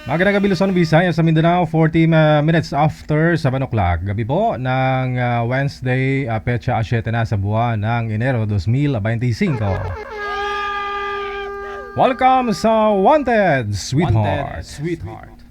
Magandang gabi Luzon, Visayas sa Mindanao, 40 minutes after 7 o'clock. Gabi po ng Wednesday, petsa 7 na sa buwan ng Enero 2025. Welcome sa Wanted Sweetheart.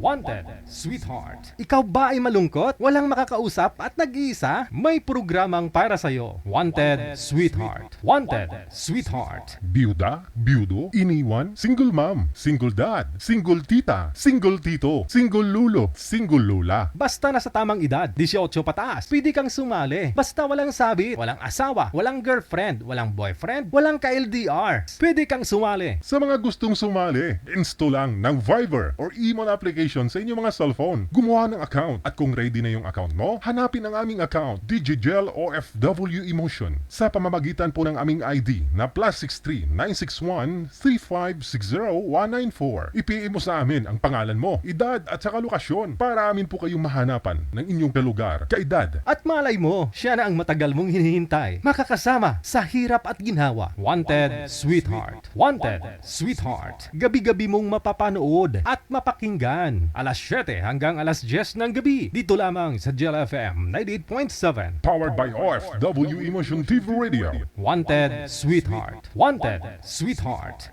Wanted, sweetheart. Ikaw ba ay malungkot? Walang makakausap at nag-iisa? May programang para sa'yo. Wanted, sweetheart. Wanted, sweetheart. Byuda, byudo, iniwan, single mom, single dad, single tita, single tito, single lulo, single lula. Basta nasa tamang edad, 18 pataas, pwede kang sumali. Basta walang sabit, walang asawa, walang girlfriend, walang boyfriend, walang ka-LDR. Pwede kang sumali. Sa mga gustong sumali, install lang ng Viber or email application sa inyong mga cellphone. Gumawa ng account at kung ready na yung account mo, hanapin ang aming account, Digigel OFW Emotion, sa pamamagitan po ng aming ID na +63 961 3560 194. I-PM mo sa amin ang pangalan mo, edad at saka lokasyon para amin po kayong mahanapan ng inyong kalugar, kaedad. At malay mo, siya na ang matagal mong hinihintay. Makakasama sa hirap at ginhawa. Wanted, sweetheart. Wanted, sweetheart. Gabi-gabi mong mapapanood at mapakinggan. Alas 7 hanggang alas 10 ng gabi. Dito lamang sa Gel FM 98.7. Powered by OFW Emotion TV Radio. Wanted, sweetheart. Wanted, sweetheart.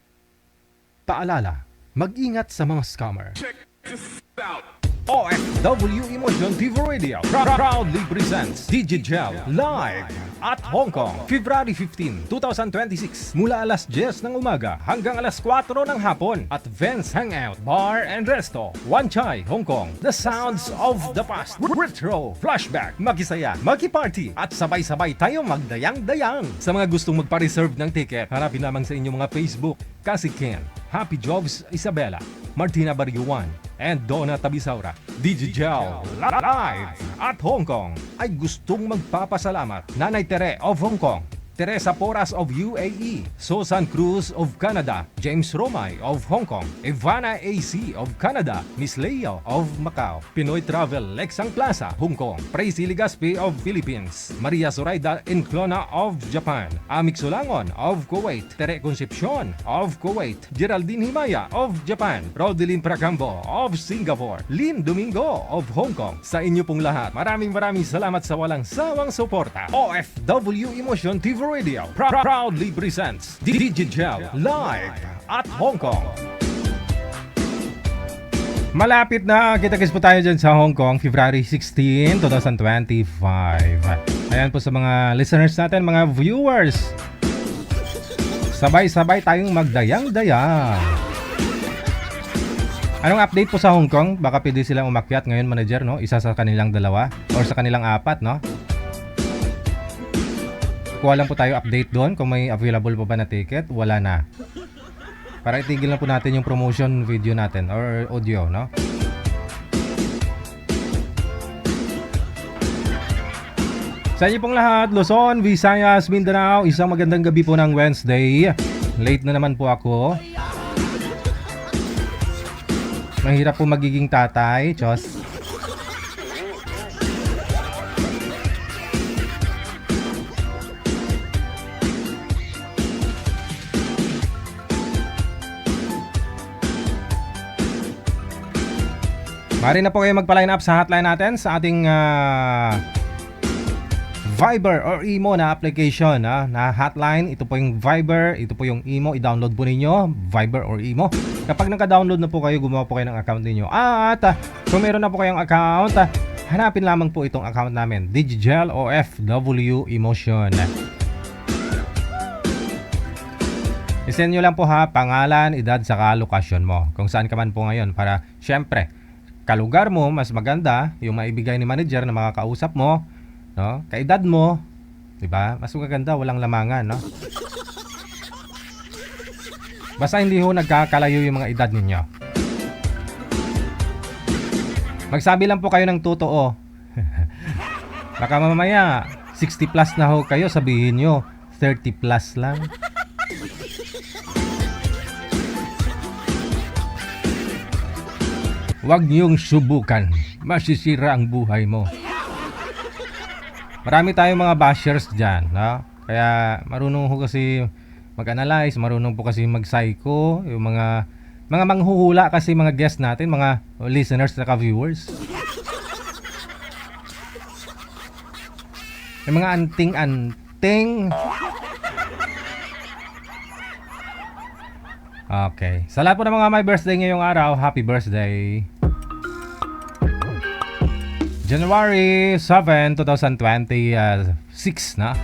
Paalala, mag-ingat sa mga scammer. OFW Emotion TV Radio proudly presents Digigel Live at Hong Kong, February 15, 2026 mula alas 10 ng umaga hanggang alas 4 ng hapon at Vans Hangout Bar and Resto, Wan Chai, Hong Kong. The sounds of the past, retro, flashback, makisaya, makiparty at sabay-sabay tayong magdayang-dayang. Sa mga gustong magpa-reserve ng ticket, hanapin lamang sa inyong mga Facebook, Cassie Ken, Happy Jobs Isabela, Martina Barriuan, and Donna Tabisaura. Digigel Live at Hong Kong ay gustong magpapasalamat Nanay Tere of Hong Kong, Teresa Porras of UAE, Susan Cruz of Canada, James Romay of Hong Kong, Ivana AC of Canada, Miss Leo of Macau, Pinoy Travel Lexang Plaza, Hong Kong, Praisy Ligaspi of Philippines, Maria Zoraida Enclona of Japan, Amik Sulangon of Kuwait, Tere Concepcion of Kuwait, Geraldine Himaya of Japan, Rodelyn Pracambo of Singapore, Lynn Domingo of Hong Kong. Sa inyo pong lahat, maraming salamat sa walang sawang suporta. OFW Emotion TV Radio proudly presents Digigel Live at Hong Kong. Malapit na, kita-kits po tayo dyan sa Hong Kong, February 16, 2025. Ayan po sa mga listeners natin, mga viewers. Sabay-sabay tayong magdayang-dayang. Anong update po sa Hong Kong? Baka pwede silang umakyat ngayon, manager, no? Isa sa kanilang dalawa or sa kanilang apat, no? Kuha lang po tayo update doon kung may available pa ba na ticket. Wala na. Para itigil na po natin yung promotion video natin or audio, no? Sa inyo pong lahat, Luzon, Visayas, Mindanao, isang magandang gabi po ng Wednesday. Late na naman po ako. Mahirap po magiging tatay, Chos. Mari na po kayo magpa-line up sa hotline natin sa ating Viber or Imo na application na hotline. Ito po yung Viber, ito po yung Imo. I-download po ninyo, Viber or Imo. Kapag naka-download na po kayo, gumawa po kayo ng account ninyo. At kung meron na po kayong account, hanapin lamang po itong account namin, Digigel OFW Emotion. I-send nyo lang po pangalan, edad, saka lokasyon mo. Kung saan ka man po ngayon para syempre kalugar mo mas maganda yung maibigay ni manager na makakausap mo, no? Kaedad mo, 'di ba? Mas maganda walang lamangan, no? Basta hindi ho nagkakalayo yung mga edad ninyo. Magsabi lang po kayo ng totoo. Baka mamaya 60 plus na ho kayo, sabihin nyo 30 plus lang. Huwag niyong subukan. Masisira ang buhay mo. Marami tayong mga bashers dyan, no? Kaya marunong ko kasi mag-analyze, marunong po kasi mag-psycho, yung mga Mga manghuhula kasi mga guest natin, mga listeners at viewers. May mga anting-anting. Okay. Sa lahat po ng mga may birthday ngayong araw, happy birthday. January 7, 2026 na.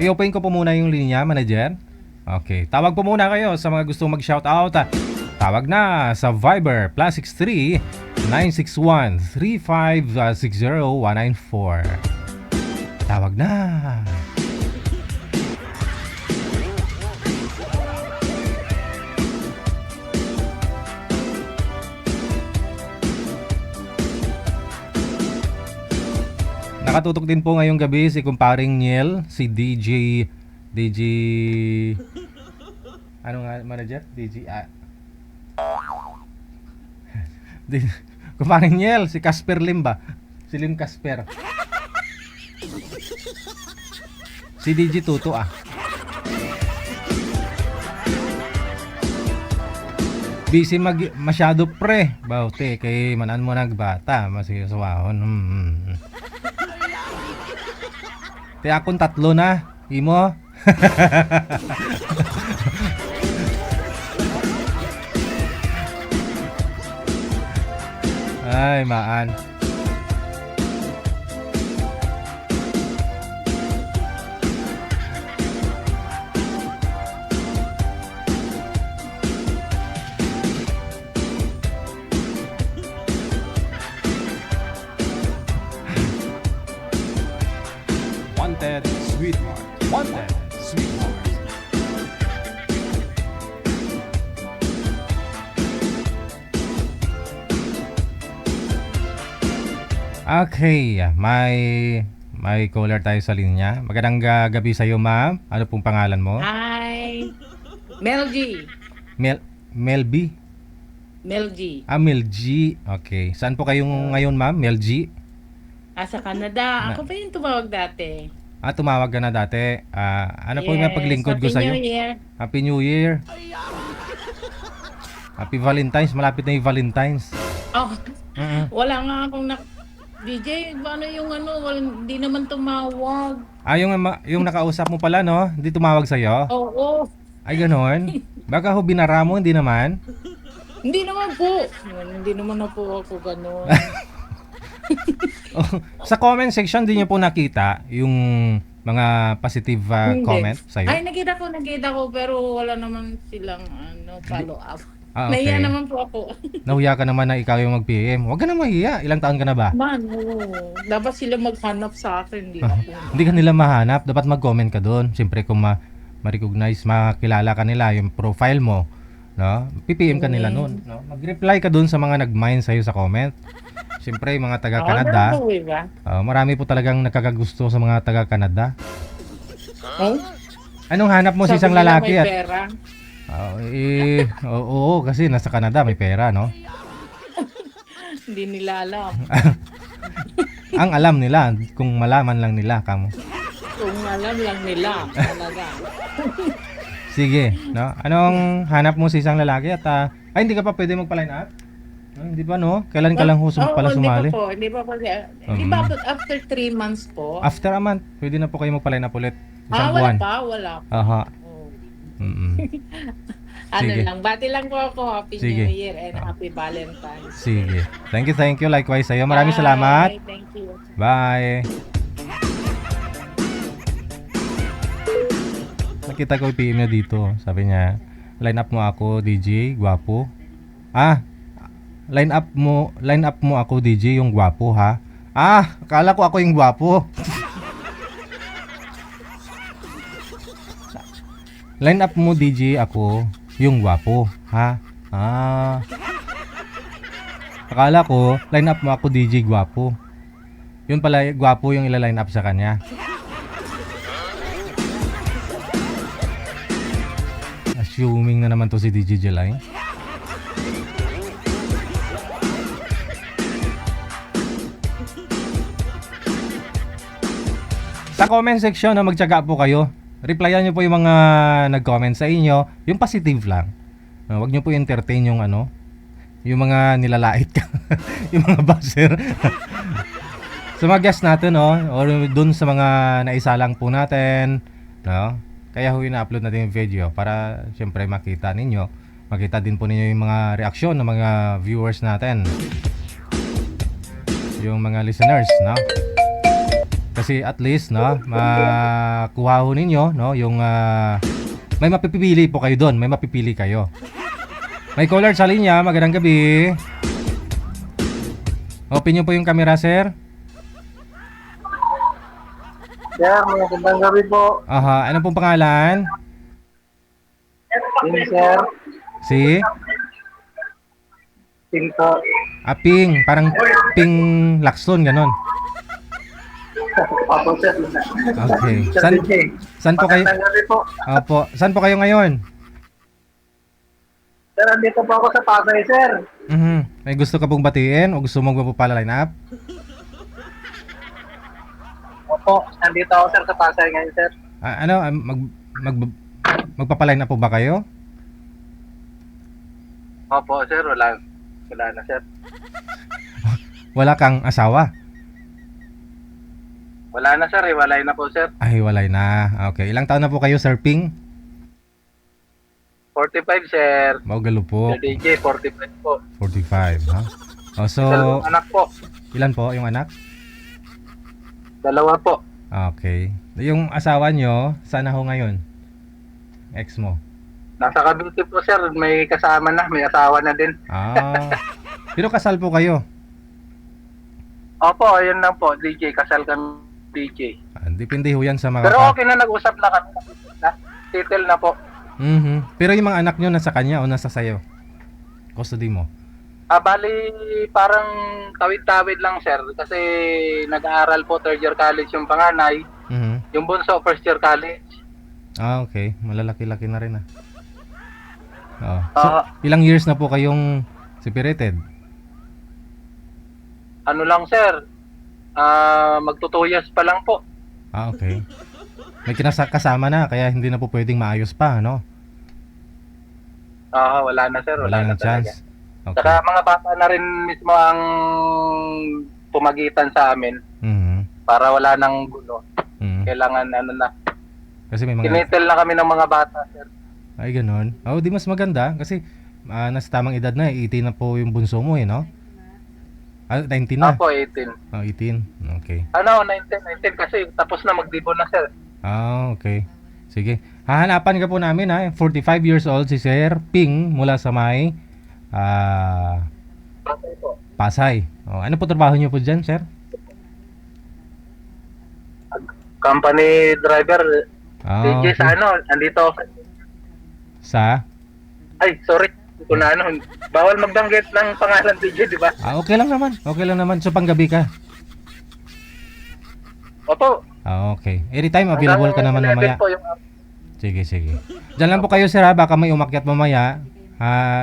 I-open ko po muna yung linya, manager. Okay. Tawag po muna kayo sa mga gusto mag-shoutout. Tawag na sa Viber +63 961 3560 194. Tawag na. Nakatutok din po ngayong gabi si kumparing Niel, si DJ ano nga manager? Kumparing Niel, si Casper Lim ba? Si Lim Casper. Si DJ Tuto Busy masyado pre. Baute kay manan mo nagbata, masiyasawahon. Te akong 3 na, imo. Ay, maan. Wanted Sweetheart. Wanted Sweetheart. Okay, may caller tayo sa linya. Magandang gabi sa iyo, ma'am. Ano pong pangalan mo? Hi. Mel G. Mel B. Mel G. Mel G. Okay. Saan po kayo ngayon, ma'am? Mel G? Sa Canada. Ako pa yung tumawag dati. Tumawag ka na dati. Ano po yung paglingkod ko sa iyo? Happy New Year. Happy New Year. Happy Valentine's. Malapit na yung Valentine's. Oh, wala nga akong DJ, paano yung hindi naman tumawag. Yung nakausap mo pala, no? Hindi tumawag sa'yo? Oo. Ay, ganon? Baka ho binara mo, hindi naman? Hindi naman po. Hindi naman na po ako gano'n. Sa comment section, di niyo po nakita yung mga positive comment sa'yo? Ay, nakita ko, pero wala naman silang follow up. Okay. Nahiya naman po ako. Nahuya ka naman na ikaw yung mag-PM. Huwag ka na mahiya. Ilang taon ka na ba? Man, dapat sila maghanap sa akin, hindi ako. Hindi ka nila mahanap. Dapat mag-comment ka doon. Siyempre kung ma-recognize, makilala ka nila, yung profile mo, no? PPM ka nila noon, no? Mag-reply ka doon sa mga nag-mine sa'yo sa comment. Siyempre, yung mga taga-Canada, marami po talagang nakakagusto sa mga taga-Canada. Oh? Anong hanap mo sa isang Sabi nila lalaki? may pera. Oo, kasi nasa Canada may pera, no? Hindi nila alam. Ang alam nila, kung malaman lang nila kamo. Kung alam lang nila, talaga. Sige, no? Anong hanap mo sa isang lalaki at hindi ka pa pwede magpa-line up? Hindi pa, no? Kailan ka lang pala sumali? Hindi pa po. Di ba after 3 months po? After a month, pwede na po kayo magpa-line up ulit. Isang buwan. Wala pa. Aha. Oh. Sige. lang, bati lang po ako. Happy Sige. New Year and Happy Valentine's. Sige. Thank you. Likewise sa'yo. Maraming salamat. Bye. Thank you. Bye. Nakita ko yung PM niya dito. Sabi niya, line up mo ako, DJ, gwapo. Line up mo ako, DJ, yung gwapo, ha? Akala ko ako yung gwapo. Line up mo, DJ, ako, yung gwapo, ha? Akala ko, line up mo ako, DJ, gwapo. Yun pala, gwapo yung ila-line up sa kanya. Assuming na naman to si DJ Jelay. Sa comment section, magtiyaga po kayo. replyan nyo po yung mga nag-comment sa inyo, yung positive lang. Huwag nyo po entertain yung ano, yung mga nilalait ka, yung mga buzzer. Sa mga guests natin, no, or dun sa mga naisalang po natin, no, kaya ho ina-upload natin yung video para syempre makita ninyo, makita din po ninyo yung mga reaksyon ng mga viewers natin, yung mga listeners, no. Kasi at least, no, makuha ho ninyo, no, yung may mapipili po kayo doon, may mapipili kayo. May caller sa linya, magandang gabi. Open nyo po yung camera, sir. Sir, magandang gabi po. Aha, ano pong pangalan? Yun, sir. Si Ping po. Ping, parang Ping Lacson, ganon. Opo, sir. Okay. Sir San, DJ. saan po kayo? Magandang gabi po. Opo, saan po kayo ngayon? Sir, andito po ako sa Pasay, sir. May gusto ka pong batiin o gusto mong magpapala line up? Opo, andito ako, sir, sa Pasay ngayon, sir. Magpapaline up po ba kayo? Opo, sir. Wala na, sir. Wala kang asawa? Wala na, sir. Walay na po, sir. Ay, walay na. Okay. Ilang taon na po kayo, Sir Ping? 45, sir. Maugalo po. Sir DJ, 45 po. 45, ha? Oh, so, Dalawang anak po. ilan po yung anak? Dalawa po. Okay. Yung asawa nyo, sana ho ngayon? Ex mo? Nasa Cavite po, sir. May kasama na. May asawa na din. Pero kasal po kayo? Opo, ayun lang po. DJ, kasal kami. DJ. Depende ho yan sa mga... Pero okay na, nag-usap na kami. Title na po. Pero yung mga anak nyo nasa kanya o nasa sayo? Custody mo? Bali, parang tawid-tawid lang, sir. Kasi nag-aaral po, third year college yung panganay. Yung bunso, first year college. Okay. Malalaki-laki na rin, So, ilang years na po kayong separated? Ano lang, sir? Magto 2 years pa lang po. Okay. May kasama na, kaya hindi na po pwedeng maayos pa, no? Wala na, sir. Wala na nang chance. talaga. Okay. Saka mga bata na rin mismo ang pumagitan sa amin para wala nang gulo. Kailangan na. Kasi may mga... Kinitel na kami ng mga bata, sir. Ay, ganun. Di mas maganda kasi nasa tamang edad na, 18 na po yung bunso mo, no? 19 na? Ako, 18. 18. Okay. 19 kasi tapos na magdibo na, sir. Okay. Sige. Hahanapan ka po namin, 45 years old si Sir Ping mula sa may Pasay po. Pasay. Ano po trabaho niyo po dyan, sir? Company driver. DJ Okay. sa andito ako. Sa? Ay, sorry. Kung bawal magbanggit ng pangalan DJ, di ba? Okay lang naman. Okay lang naman. So, panggabi ka? Opo. Okay. Anytime available ka naman mamaya. Po yung... Sige. Diyan lang po kayo, sir, baka may umakyat mamaya.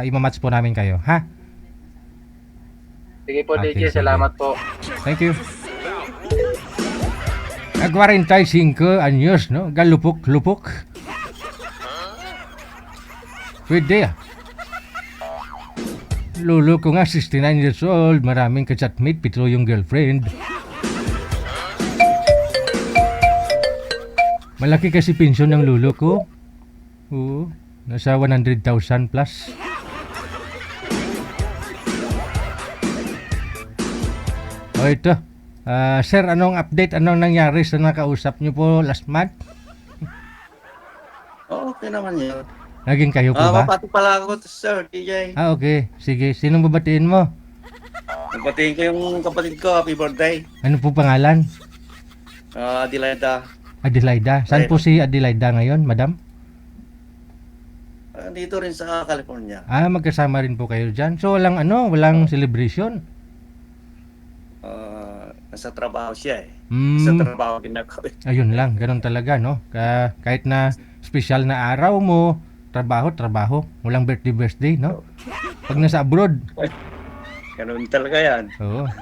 Imamatch po namin kayo, ha? Sige po, Okay, DJ. sige. Salamat po. Thank you. 45 anyos, no? Galupok-lupok. Pwede, Lolo ko nga, 69 years old. Maraming ka-chatmate, pitro yung girlfriend. Malaki kasi pensyon ng lolo ko. Oo, nasa 100,000 plus. Ito. Sir, anong update? Anong nangyari sa nakausap niyo po last month? Okay naman yun. Naging kayo po ba? Mapati pala ako, sir, DJ. Okay. Sige. Sinong babatiin mo? Nagpatingin ko yung kapatid ko, happy birthday. Ano po pangalan? Adelaida. Adelaida. Saan po si Adelaida ngayon, madam? Dito rin sa California. Magkasama rin po kayo dyan. So, walang celebration? Nasa trabaho siya eh. Hmm. Sa trabaho ginagawa. Ayun lang, ganun talaga, no? Kahit na special na araw mo, trabaho. Walang birthday, no? Pag nasa abroad, Ganun talaga yan.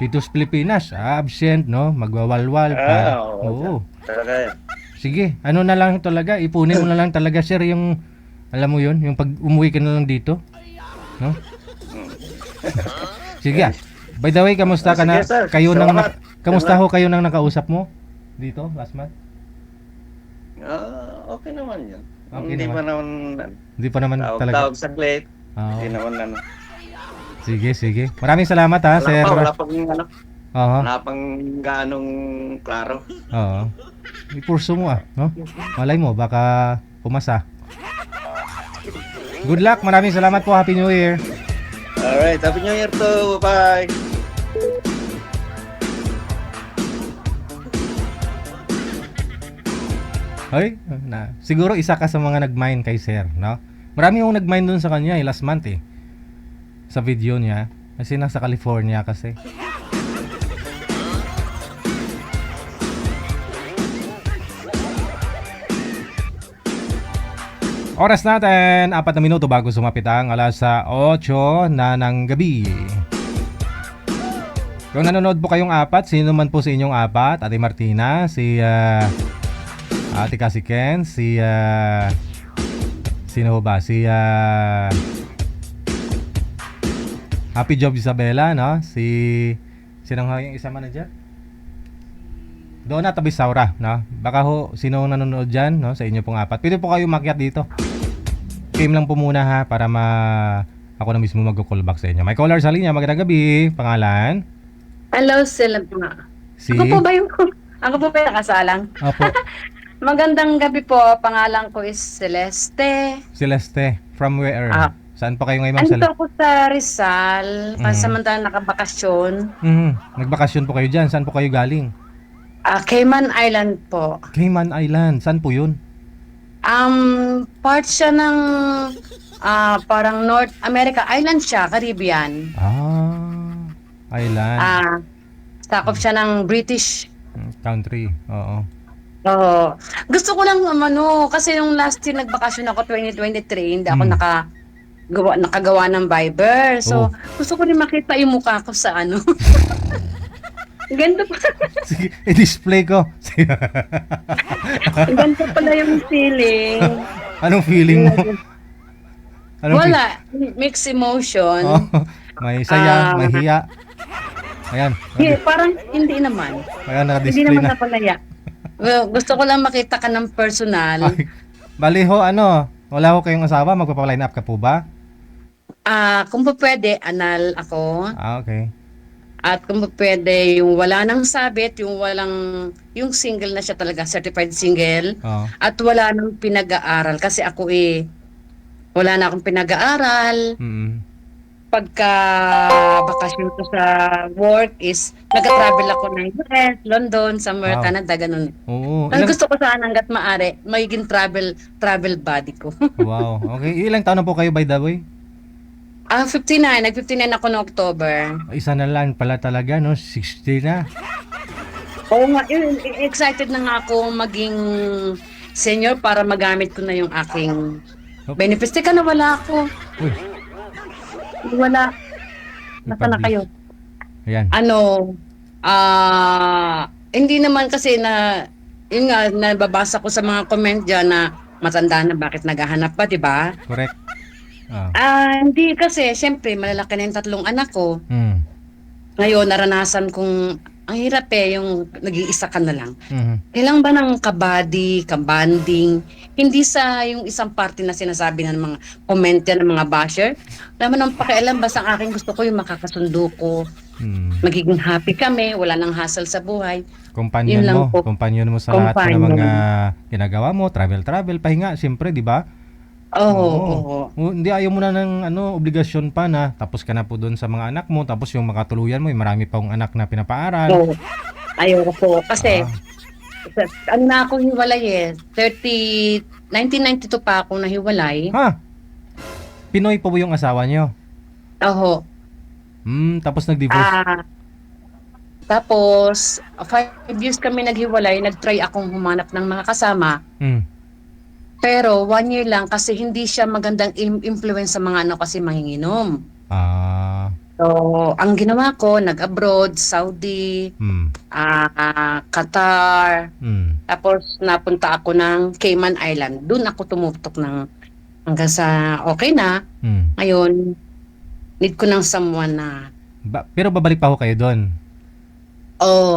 dito sa Pilipinas, absent, no? Magwawalwal pa. Oo. Talaga yan. Sige, ano na lang talaga, ipunin mo na lang talaga sir yung, alam mo yun, yung pag umuwi ka na lang dito. No? Sige ah. By the way, kamusta ka na? Sige, sir. Kayo nang Salamat. kamusta ho kayo nang nakausap mo dito last month? Okay naman yan. Okay Hindi naman. pa naman Hindi pa naman talaga. tawag saglit. Oo. Hindi naman ano. Sige, sige. Maraming salamat ha, sir. Wala pang ano. Oo. Wala pang ganong klaro. Oo. Ipurso mo ah, no? Malay mo baka pumasa. Good luck. Maraming salamat po. Happy New Year. Alright, Happy New Year to. Bye. Hoy, siguro isa ka sa mga nag-mine kay sir, no? Marami yung nag-mine dun sa kanya last month eh. Sa video niya. Kasi nasa California kasi. Oras natin, 4 na minuto bago sumapit ang alas 8 na ng gabi. Kung nanonood po kayong apat, sino man po sa inyong apat, Ate Martina, si Ate Cassie Ken, si sino ba? Si Happy Job Isabela, no? Sino nga yung isa manager? Donna Tabisaura, no? Baka ho, sino nanonood dyan, no? Sa inyo pong apat. Pwede po kayo makyat dito. Game lang po muna ha, para ako na mismo mag-call back sa inyo. May caller sa linya, magandang gabi. Pangalan? Hello, sila nga. Si? Ako po ba yung... Ako po ba yung nakasalang? Opo. Magandang gabi po. Pangalan ko is Celeste. Celeste. From where? Ah. Saan po kayo ngayon, Ma'am Andito Celeste? ako sa Rizal. Pansamantalang nakabakasyon. Nagbakasyon po kayo dyan. Saan po kayo galing? Cayman Island po. Cayman Island. Saan po yun? Part siya ng parang North America. Island siya, Caribbean. Island. Sakop siya ng British. Country. Oo. Oo. Gusto ko lang kasi nung last year nagbakasyon ako 2023, hindi ako nakagawa ng Viber. So, gusto ko rin makita yung mukha ko sa Ganda pa. Sige, i-display ko. Ganda pala yung feeling. Anong feeling mo? Wala. Mixed emotion. Oh, may saya, may hiya. Ayan. Parang hindi naman. Ayan, Hindi naka-display naman na. napalaya. Well, gusto ko lang makita ka ng personal. Ay, bali ho, wala ho kayong asawa? Magpapa-line up ka po ba? Kung pa pwede, anal ako. Okay. At kung pa pwede, yung wala nang sabit, yung single na siya talaga, certified single. Oo. At wala nang pinag-aaral. Kasi ako wala na akong pinag-aaral. Pagka bakasyon ko sa work is, nag-travel ako ng US, London, somewhere, Wow. Canada, ganun. Oo. Ang gusto ko sana hanggat maaari, magiging travel buddy ko. Wow. Okay. Ilang taon na po kayo by the way? 59. Nag-59 ako noong October. Isa na lang pala talaga, no? 60 na. Oo nga, excited na nga ako maging senior para magamit ko na yung aking benefits. Teka na, wala ako. Uy. Wala. Nasaan na kayo? Ayan. Hindi naman kasi yun nga, nababasa ko sa mga comment dyan na matanda na bakit naghahanap pa, di ba? Correct. Hindi kasi, syempre, malalaki na yung 3 anak ko. Ngayon, naranasan kong, ang hirap yung nag-iisa ka na lang. Kailang ba ng kabady, kabanding, hindi sa yung isang party na sinasabi ng mga comment yan ng mga basher. Naman ang pakialam, basta ang aking gusto ko yung makakasundo ko. Magiging happy kami, wala nang hassle sa buhay. Companion Yun lang mo, po. companion mo sa lahat ng Companion. mga ginagawa mo, travel, pahinga, siyempre, di ba? Oo. Hindi ayaw mo na ng obligasyon pa na tapos ka na po doon sa mga anak mo, tapos yung makatuluyan mo, marami pa akong anak na pinapaaral. Oo. Ayoko po. Kasi, na ako hiwalay 1992 pa ako nahiwalay. Ha? Pinoy po yung asawa niyo? Oo. Tapos nag-divorce. Tapos, 5 years kami naghiwalay, nag-try akong humanap ng mga kasama. Pero 1 year lang kasi hindi siya magandang influence sa mga kasi manginginom. So, ang ginawa ko, nag-abroad, Saudi, Mm. Qatar, Mm. tapos napunta ako ng Cayman Island. Doon ako tumutok ng hanggang sa okay na. Mm. Ngayon, need ko ng someone na, Pero babalik pa ho kayo doon.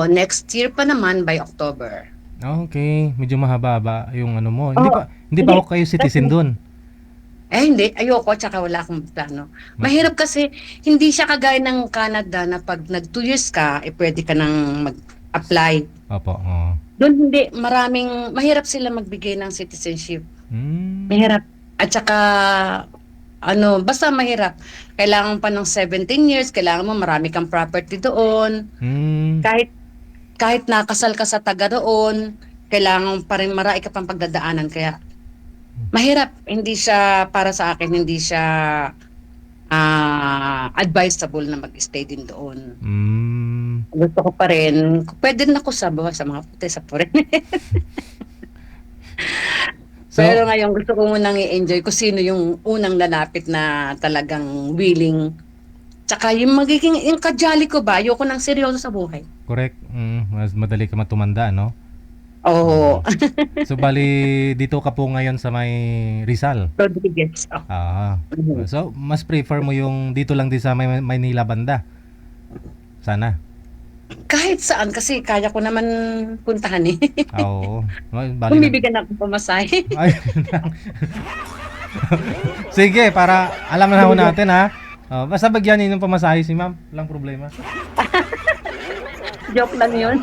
next year pa naman by October. Okay, medyo mahaba-haba yung ano mo. Oo. Hindi pa ho kayo citizen doon. Hindi. Ayoko, tsaka wala akong plano. Mahirap kasi, hindi siya kagaya ng Canada na pag nag 2 years ka, pwede ka nang mag-apply. Opo. Oo. Doon hindi, mahirap sila magbigay ng citizenship. Mm. Mahirap. At saka, basta mahirap. Kailangan pa ng 17 years, kailangan mo marami kang property doon. Mm. Kahit nakasal ka sa taga doon, kailangan pa rin marami ka pang pagdadaanan. Kaya, mahirap. Hindi siya, para sa akin, hindi siya advisable na mag-stay din doon. Mm. Gusto ko pa rin, pwede rin ako sa mga puti sa foreign. So, Pero ngayon gusto ko munang i-enjoy kung sino yung unang lalapit na talagang willing. Tsaka yung magiging, yung kajali ko ba, ayoko nang seryoso sa buhay. correct. Mas madali ka matumanda, no? Oo. So, bali, dito ka po ngayon sa may Rizal. Rodriguez. Oh. Ah. So, mas prefer mo yung dito lang din sa Maynila banda. Sana. Kahit saan, kasi kaya ko naman puntahan eh. Oo. Bali Kung bibigyan ako pamasahe. Ay, sige, para alam na ho natin ha. Basta bagyan niyo ng pamasahe si ma'am. Walang problema. Joke lang yun.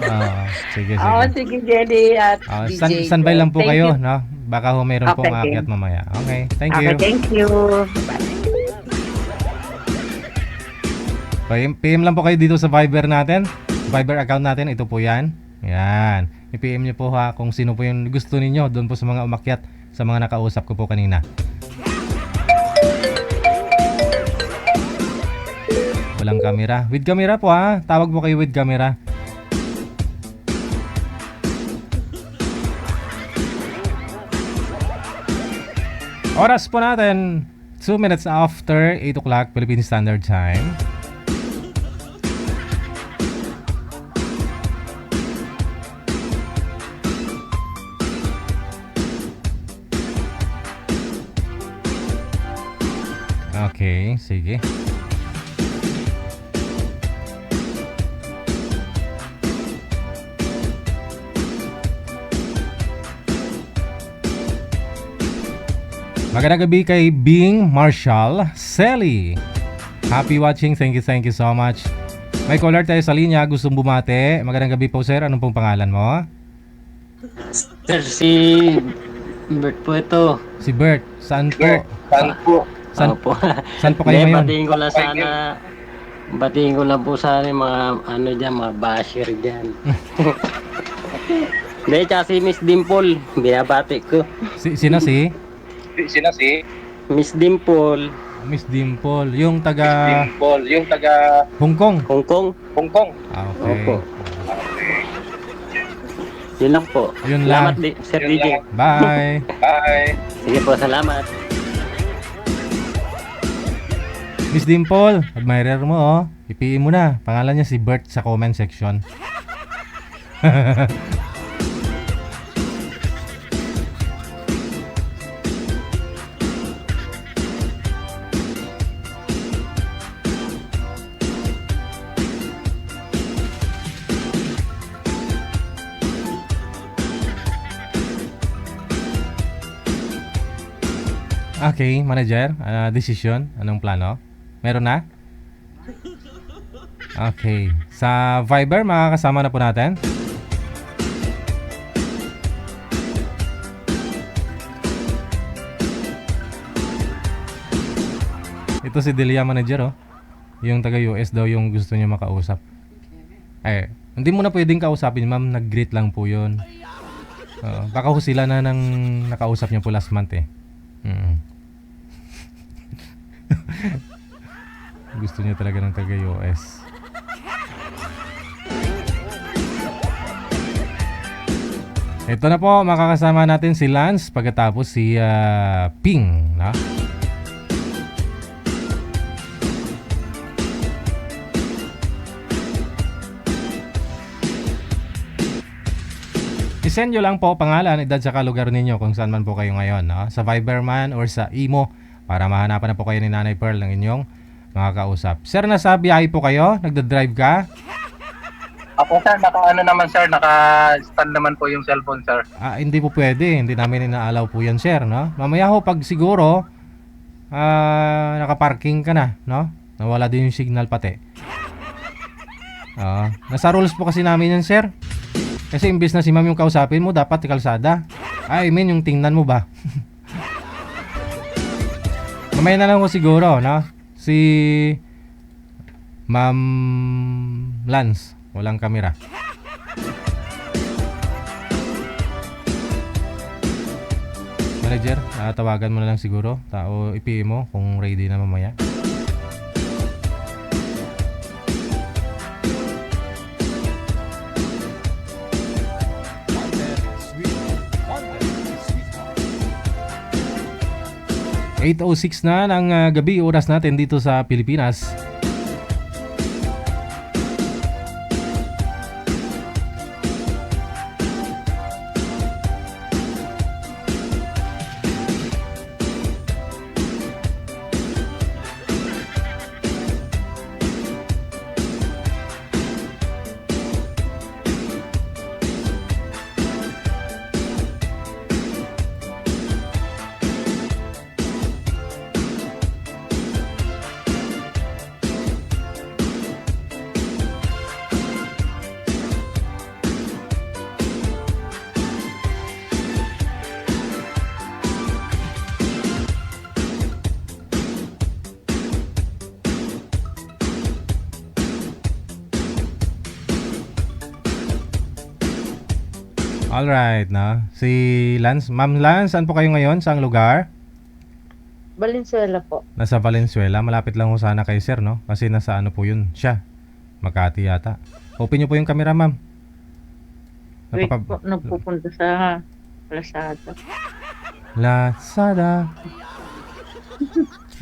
Sige, Oo, sige. sige, Jelly at DJ. Standby lang po Thank kayo, you. no? Baka ho meron pong Okay, aakyat mamaya. Okay, thank Okay, you. thank you. Bye. PM lang po kayo dito sa Viber natin. Viber account natin, ito po yan. Yan. I-PM nyo po ha kung sino po yung gusto ninyo doon po sa mga umakyat, sa mga nakausap ko po kanina. Walang camera. With camera po ha. Tawag po kayo with camera. Oras po natin 2 minutes after 8 o'clock Philippine Standard Time. Okay, sige. Magandang gabi kay Bing Marshall Selly. Happy watching. Thank you so much. May caller tayo sa linya. Gustong bumate. Magandang gabi po, sir. Anong pong pangalan mo? Sir, si Bert po ito. Si Bert. Saan po? Saan, Opo. saan po kayo ngayon? Batiin ko lang po sana yung mga ano dyan, mga basher dyan. Hindi, tsaka si Miss Dimple, binabati ko. Sino si? Miss Dimple, Miss Dimple. Yung taga Hong Kong. Hong Kong. Ah, okay. Opo. Yun lang po. Yun Salamat, lang. Sir DJ. Bye. Sige po, salamat. Miss Dimple, admirer mo oh. I-PM mo na. Pangalan niya si Bert sa comment section. Okay, manager, decision, anong plano? Meron na? Okay, sa Viber makakasama na po natin. Ito si Delia manager oh. Yung taga US daw yung gusto niya makausap. Hindi mo na pwedeng kausapin ma'am, nag-greet lang po yun. Baka ho sila na nang nakausap niya po last month eh. Gusto niya talaga ng taga US. Ito na po, makakasama natin si Lance pagkatapos si Ping, no? I-send nyo lang po pangalan, edad sa lugar ninyo kung saan man po kayo ngayon, no? Sa Viber man or sa Imo para mahanapan na po kayo ni Nanay Pearl ng inyong mga kausap. Sir, nasa biyahe po kayo? Nagda-drive ka? Ako sir, naka-ano naman sir, naka-stand naman po yung cellphone sir. Hindi po pwede. Hindi namin inaalaw po yan, sir, no? Mamaya ho, pag siguro, nakaparking ka na, no? Nawala din yung signal pati. Nasa rules po kasi namin yan, sir. Kasi imbis na si ma'am yung kausapin mo, dapat kalsada. I mean, yung tingnan mo ba? Mamaya na lang ho siguro, no? Si Ma'am Lance, walang kamera. Manager, tawagan mo na lang siguro. Tao, i-PM mo kung ready na mamaya. Sweet. 8:06 na ng gabi, oras natin dito sa Pilipinas. Alright, na. Si Lance. Ma'am Lance, saan po kayo ngayon? Saang lugar? Valenzuela po. Nasa Valenzuela. Malapit lang ho sana kay sir, no? Kasi nasa ano po yun siya. Makati yata. Open nyo po yung camera, ma'am. Wait po, nagpupunta sa Lazada. Lazada.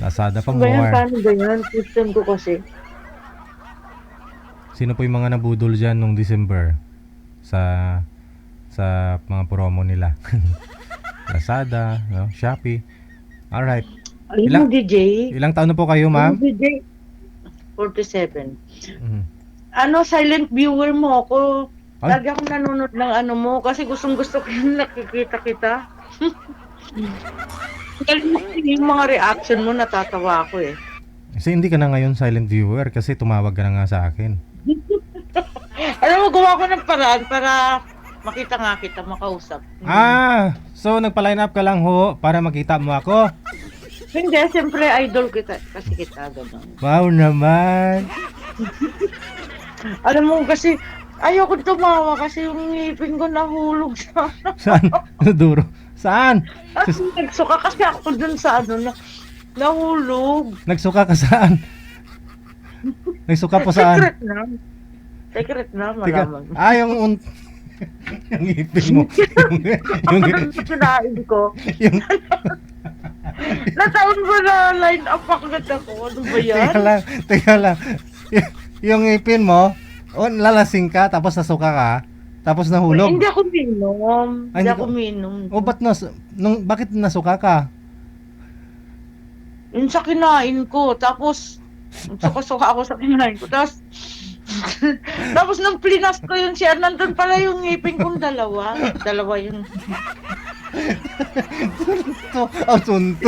Lazada pa Ba yan, more. paano ba yan? System ko kasi. Sino po yung mga nabudol dyan nung December? Sa mga promo nila. Lazada, no? Shopee. Alright. Ayun mo, DJ. Ilang taon na po kayo, ma'am? DJ, 47. Mhm. Ano, silent viewer mo ako. Ay. Lagi akong nanonood ng ano mo kasi gustong-gusto ko yung nakikita kita. Yung mga reaction mo, natatawa ako eh. Kasi hindi ka na ngayon silent viewer kasi tumawag ka na nga sa akin. Alam mo, gawa ko ng paraan para makita nga kita, makausap. So nagpa-line up ka lang ho para makita mo ako? Hindi, siyempre idol kita kasi kita gano'n. Wow naman. Alam mo kasi, ayoko tumawa kasi yung ngipin ko nahulog sa Saan? Duro. Saan? Kasi nagsuka kasi ako dun sa ano na nahulog. Nagsuka ka saan? Nagsuka po saan? Secret na, Teka, malaman. yung yung ngipin mo. yung Kinain ko. yung Nataon ba na line up agad ako? Ano ba yan? Teka lang. Yung ngipin mo, lalasing ka tapos nasuka ka, tapos nahulog. Hindi ako minom. Ay, Hindi hindi ako ko- minom. Ba't bakit nasuka ka? Yung sa kinain ko, tapos suka-suka ako sa kinain ko. Tapos nung plinas ko yun siya, nandun pala yung ngipin kong dalawa. Dalawa yun. Sunto.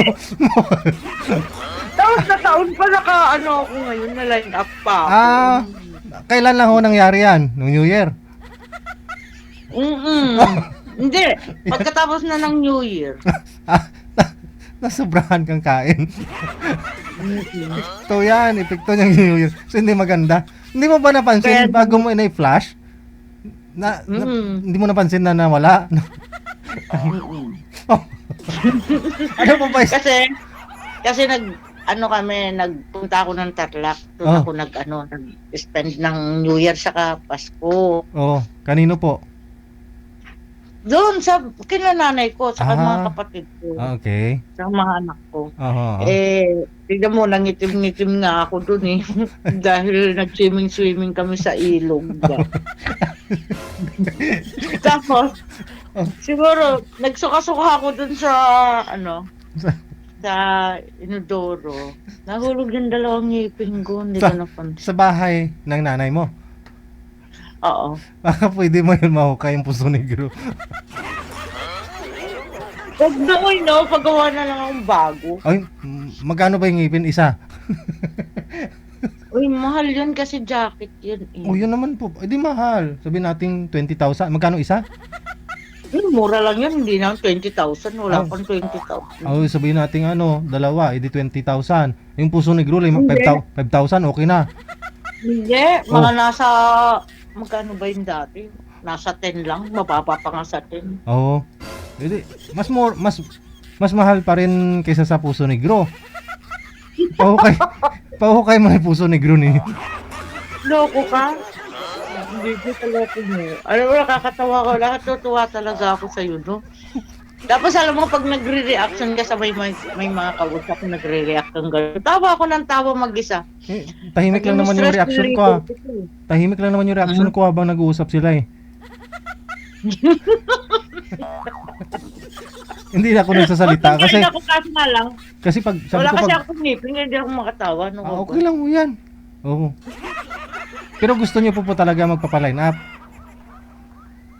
Tapos nataon pa ako ngayon na line up pa ako. Kailan lang ho nangyari yan? Nung New Year? Hindi. Pagkatapos na ng New Year. Nasobrahan kang kain. Ito yan, epekto ng New Year. So hindi maganda. Hindi mo ba napansin bago mo ina-flash? Hindi mo napansin na nawala? Ano po ba? Kasi nagpunta ako ng Tarlac. Doon ako nag-spend ng New Year saka Pasko. Kanino po? Doon sa kinananay ko, sa mga kapatid ko. Okay. Sa mga anak ko. Uh-huh. Tignan mo, nangitim-ngitim nga ako doon eh. Dahil nag-swimming kami sa ilog. Tapos, siguro, nagsuka-suka ako dun sa, sa inodoro. Nahulog yung dalawang ngipin ko, hindi ko napansin. Sa bahay ng nanay mo. Oo. Baka pwede mo yun mahukay yung puso negro. Huwag doon, no? Paggawa na lang akong bago. Ay, magkano ba yung ngipin? Isa? Uy, mahal yun kasi jacket yun. Oh, yun naman po. Eh, di mahal. Sabihin natin 20,000. Magkano isa? Mura lang yan, hindi na 20,000. Wala pang 20,000. Oh, sabihin natin dalawa, edi 20,000. Yung puso negro, Hindi. 5,000, okay na. Hindi, mga nasa, magkano ba yung dati? Nasa 10 lang, mababa pa nga sa 10. Oo. Edi, mas mahal pa rin kaysa sa puso negro. Pahukay mo yung puso negro ni. Loko ka? Hindi ko taloko mo. Alam mo, nakakatawa ko. Nakatutuwa talaga ako sa'yo, no? Tapos alam mo, pag nagre-reaction ka sa may mga kausap, nagre-react kang gano'n. Tawa ako ng tawa mag-isa. Tahimik lang naman yung reaction ko. Tahimik lang naman yung reaction ko habang nag-uusap sila eh. Hindi na ako nagsasalita kasi Hindi ako kasi nga lang. kasi pag sabi Wala ko kasi pag ako ngipin, hindi ako makatawa. No, okay lang mo yan. Oo. Pero gusto niyo po talaga magpapa-line up.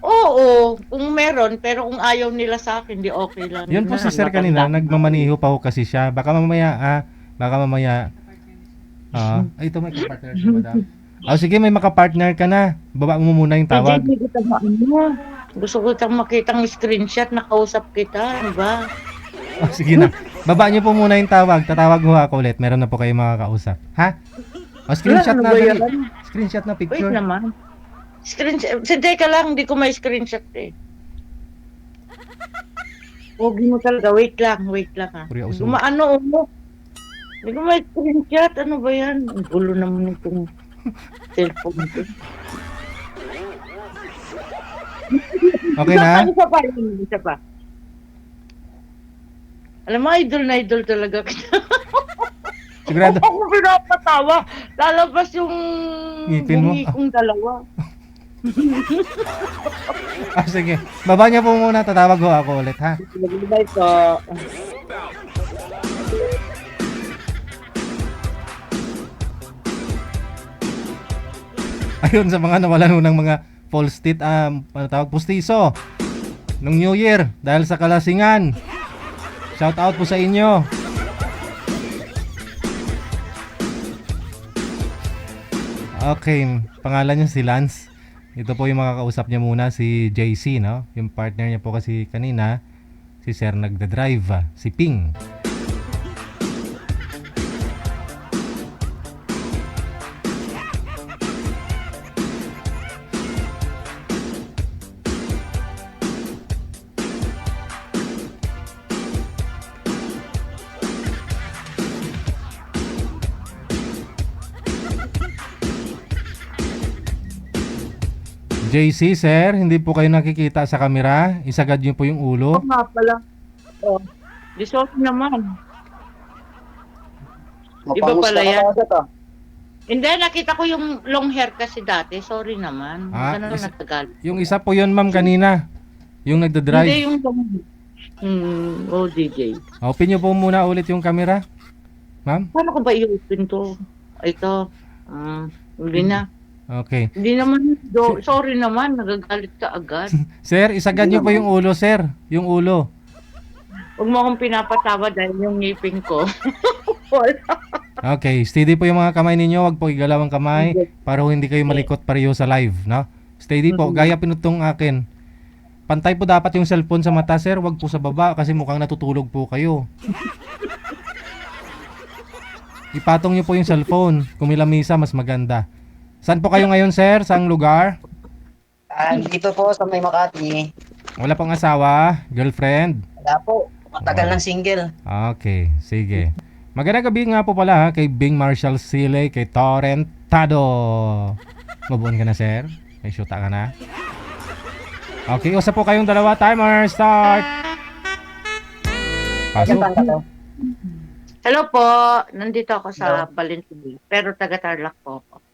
Oo, kung meron, pero kung ayaw nila sa akin, di okay lang. Yun po si Sir kanina, nagmamaniho pa ho kasi siya. Baka mamaya ito may kapartner siya, madam. Sige, may makapartner ka na. Baba mo muna yung tawag. Hindi kita gusto ko itang makitang screenshot, nakausap kita, di ba? Sige na. Baba niyo po muna yung tawag. Tatawag ho ako ulit. Meron na po kayo makakausap. Ha? Screenshot Ano na. ba Dali. yan? Screenshot na Wait picture. naman. Screenshot. Teka lang, hindi ko may screenshot eh. Huwag mo talaga. Wait lang ha. Puri uso. Gumaano mo. Hindi ko may screenshot. Ano ba yan? Ang gulo naman itong cellphone ko. Okay na? Isa pa. Alam mo, idol na idol talaga kita. Sigurado. Ako pinapatawa. Lalabas yung Ngipin mo? bungi kong dalawa. Sige. Baba niya po muna. Tatawag ho ako ulit, ha? Bye po. Ayun sa mga nawalan ho ng mga false teeth, pustiso. Nung New Year, dahil sa kalasingan. Shout out po sa inyo. Okay, pangalan niya si Lance. Ito po yung makakausap niya muna, si JC, no? Yung partner niya po kasi kanina, si Sir nagda-drive, si Ping. JC, sir, hindi po kayo nakikita sa camera. Isagad niyo po yung ulo. Oo nga pala. Oh. Di sorry naman. Di ba pala yan? Hindi, nakita ko yung long hair kasi dati. Sorry naman. Ganun lang natagal. Yung isa po yun, ma'am, kanina. Yung Hindi nagda-drive. yung long DJ. Open niyo po muna ulit yung camera. Ma'am? Paano ko ba i-open to? Ito. Hindi na. Okay. Hindi naman. Sorry naman. Nagagalit ka agad. Sir, isagad niyo po yung ulo, sir. Yung ulo. Huwag mo akong pinapatawa dahil yung ngipin ko. Okay, steady po yung mga kamay ninyo. Huwag po igalaw ang kamay para hindi kayo malikot pareho sa live, no? Steady po. Gaya pinutong akin. Pantay po dapat yung cellphone sa mata, sir. Huwag po sa baba kasi mukhang natutulog po kayo. Ipatong niyo po yung cellphone. Kung may lamisa, mas maganda. Saan po kayo ngayon, sir? Saang lugar? Dito po sa may Makati. Wala pong asawa? Girlfriend? Wala po. Matagal ng single. Okay, sige. Magandang gabi nga po pala ha, kay Bing Marshall Sile, kay Torrentado. Mabuon ka na, sir? May shoota ka na? Okay, usap po kayong dalawa. Timer, start! Pasok. Hello po. Nandito ako sa Valentin. Pero taga-Tarlac po ako.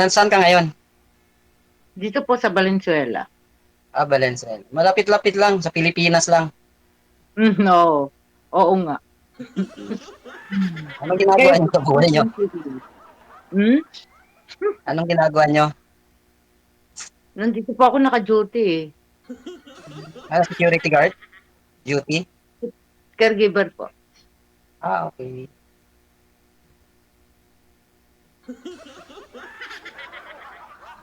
Saan ka ngayon? Dito po sa Valenzuela. Valenzuela. Malapit-lapit lang, sa Pilipinas lang. No. Oo nga. Anong ginagawa niyo sa buhay niyo? Hmm? Anong ginagawa niyo? Nandito po ako naka-duty eh. Security guard? Duty? Caregiver po. Okay.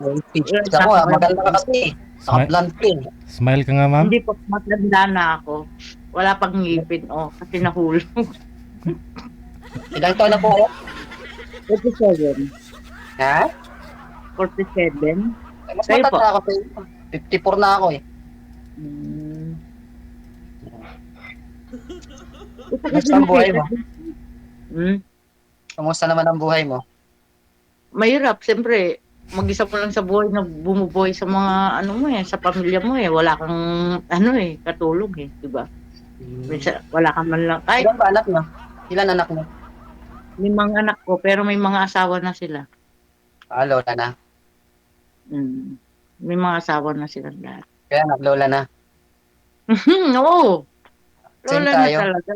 May pictures ako, maganda ka kasi. Naka-blunt pin. Smile ka nga, ma'am. Hindi po, matanda na ako. Wala pang ngipin, kasi nahulog. Ilang taon na po kayo? 47. Ha? 47? Mas Kayo po? matanda ako sa iyo. 54 na ako eh. Kamusta ang buhay mo? Kamusta naman ang buhay mo? Mahirap, siyempre. Mag-isa mo lang sa buhay na bumubuhay sa mga sa pamilya mo wala kang katulong di ba? Minsan wala ka man lang Ilan ba anak mo? Ilan anak mo? may mga anak ko pero may mga asawa na sila. Lola na. May mga asawa na sila lahat. Kaya lola na. Oo. Same Lola tayo. na talaga.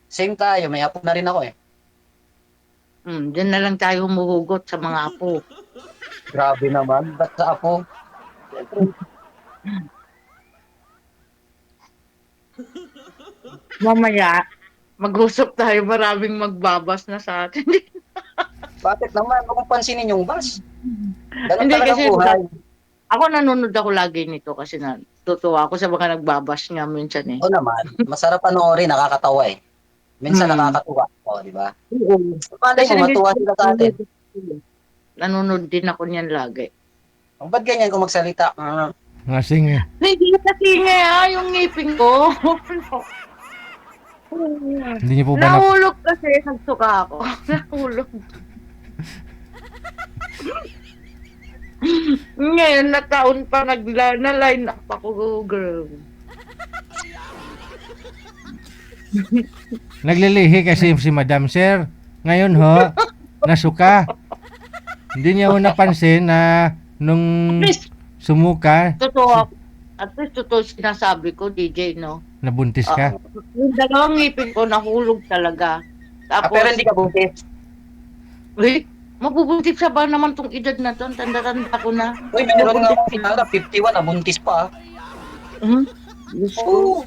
Same tayo, may apo na rin ako eh. Diyan na lang tayo humuhugot sa mga apo. Grabe naman, ba't sa apo? Mamaya, mag-usap tayo, maraming magbabas na sa atin. Bakit naman? Huwag mong pansinin yung bus. Ganun Hindi, talaga kasi buhay. ako nanonood ako lagi nito kasi natutuwa ako sa mga nagbabash nga minsan eh. Oo naman, masarap panoorin, nakakatawa eh. Minsan nakakatuwa. Di ba? Paano mo matuwa sila sa atin? Nanonood din ako niyan lagi. Ba't ganyan kung magsalita? Ngasing eh. Hindi kasi nga yung ngipin ko. Hindi niyo po ba Nahulog kasi, nagsuka ako. Nahulog. Ngayon, nataon pa na-line up ako, girl. Naglilihi kasi si Madam Sir. Ngayon ho, nasuka. Hindi niya ho napansin na nung sumuka, Totoo. At least totoo sinasabi ko, DJ, no? nabuntis ka. Yung dalawang ngipin ko, nahulog talaga. Tapos, Pero hindi ka buntis. mabubuntis sa ba naman tong edad na to? Tanda-tanda ko na. Uy, meron nga akong kilala, 51, nabuntis pa. Diyos ko.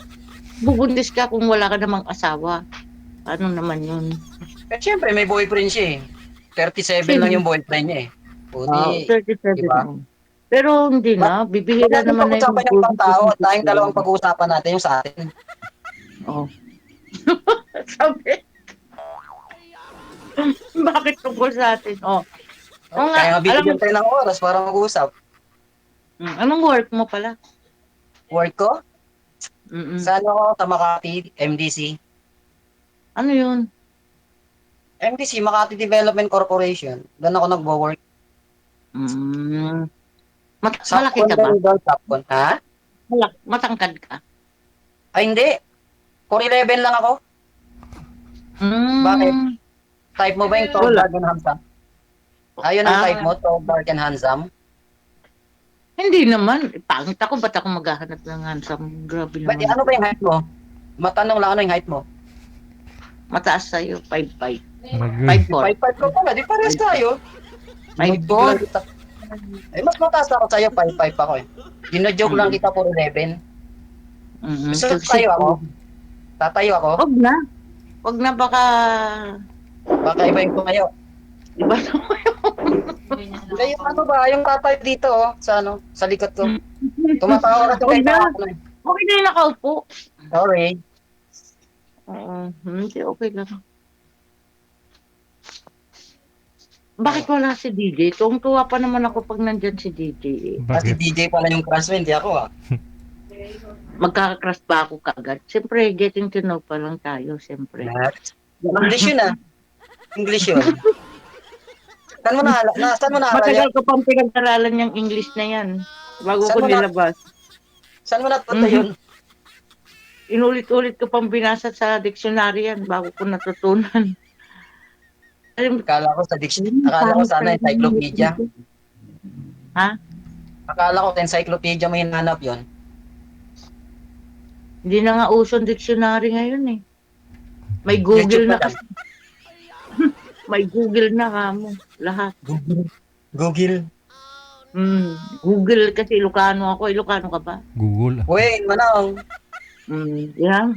Bubuntis ka kung wala ka namang asawa. Ano naman yun? Siyempre, may boyfriend siya eh. 37 lang yung boyfriend niya eh. O di, 37 diba? na. Pero hindi na. Bibihira naman na yung... pag-usapan yung ibang tao at tayong dalawang pag-uusapan natin yung sa atin. Oo. Sabi. Bakit tungkol sa atin? Oo nga, Kaya nga alam bibigyan tayo ng oras para mag-usap. anong work mo pala? Work ko? Sa Sa Makati, MDC. ano yun? MDC, Makati Development Corporation. Doon ako nagwo-work. Malaki ka ba? Tapcon. Ha? Matangkad ka? Ay, hindi. 4'11 lang ako. Bakit? Type mo ba yung tall, dark, and handsome? Ayun ang type mo, tall, dark, and handsome? Hindi naman. Pangit ako. Ba't ako maghahanap ng handsome? Grabe Ba't naman. ano ba yung height mo? Matanong lang ano yung height mo? Mataas sa'yo. 5'5". Nag- 5'4". 5'5 ko pala, di parehas tayo. 5'4". Ay, mas mataas ako sa'yo, 5'5 ako eh. Gino-joke lang kita for 11. Gusto tayo ako? Tatayo ako? Huwag na. Huwag na baka... Baka iba yung tumayo. Iba na mo Kaya ano ba, yung tatay dito oh, sa likod ko. Tumatawa ka Huwag na. sa Okay na yung nakaupo. Sorry. Hindi, okay lang. Bakit wala si DJ? Tuwang-tuwa pa naman ako pag nandyan si DJ. Kasi Bakit? DJ pala yung crush mo, hindi ako ah. Magkakakrush ba ako kagad? Siyempre, getting to know pa lang tayo, siyempre. English yun ah. English yun. Saan mo naaral yan? Matagal ko pang pinag-aralan yung English na yan. Bago Saan ko mo na- nilabas. Saan mo natuto yun? Inulit-ulit ko pang binasa sa dictionary yan bago ko natutunan. Akala ko sa encyclopedia. Ha? Akala ko encyclopedia mo hinanap yun. Hindi na nga usong dictionary ngayon eh. May Google YouTube na na lang. kasi. May Google na kamo. Lahat. Google. Google kasi Ilocano ako. Ilocano ka ba? Google. Uy, manang. Yeah.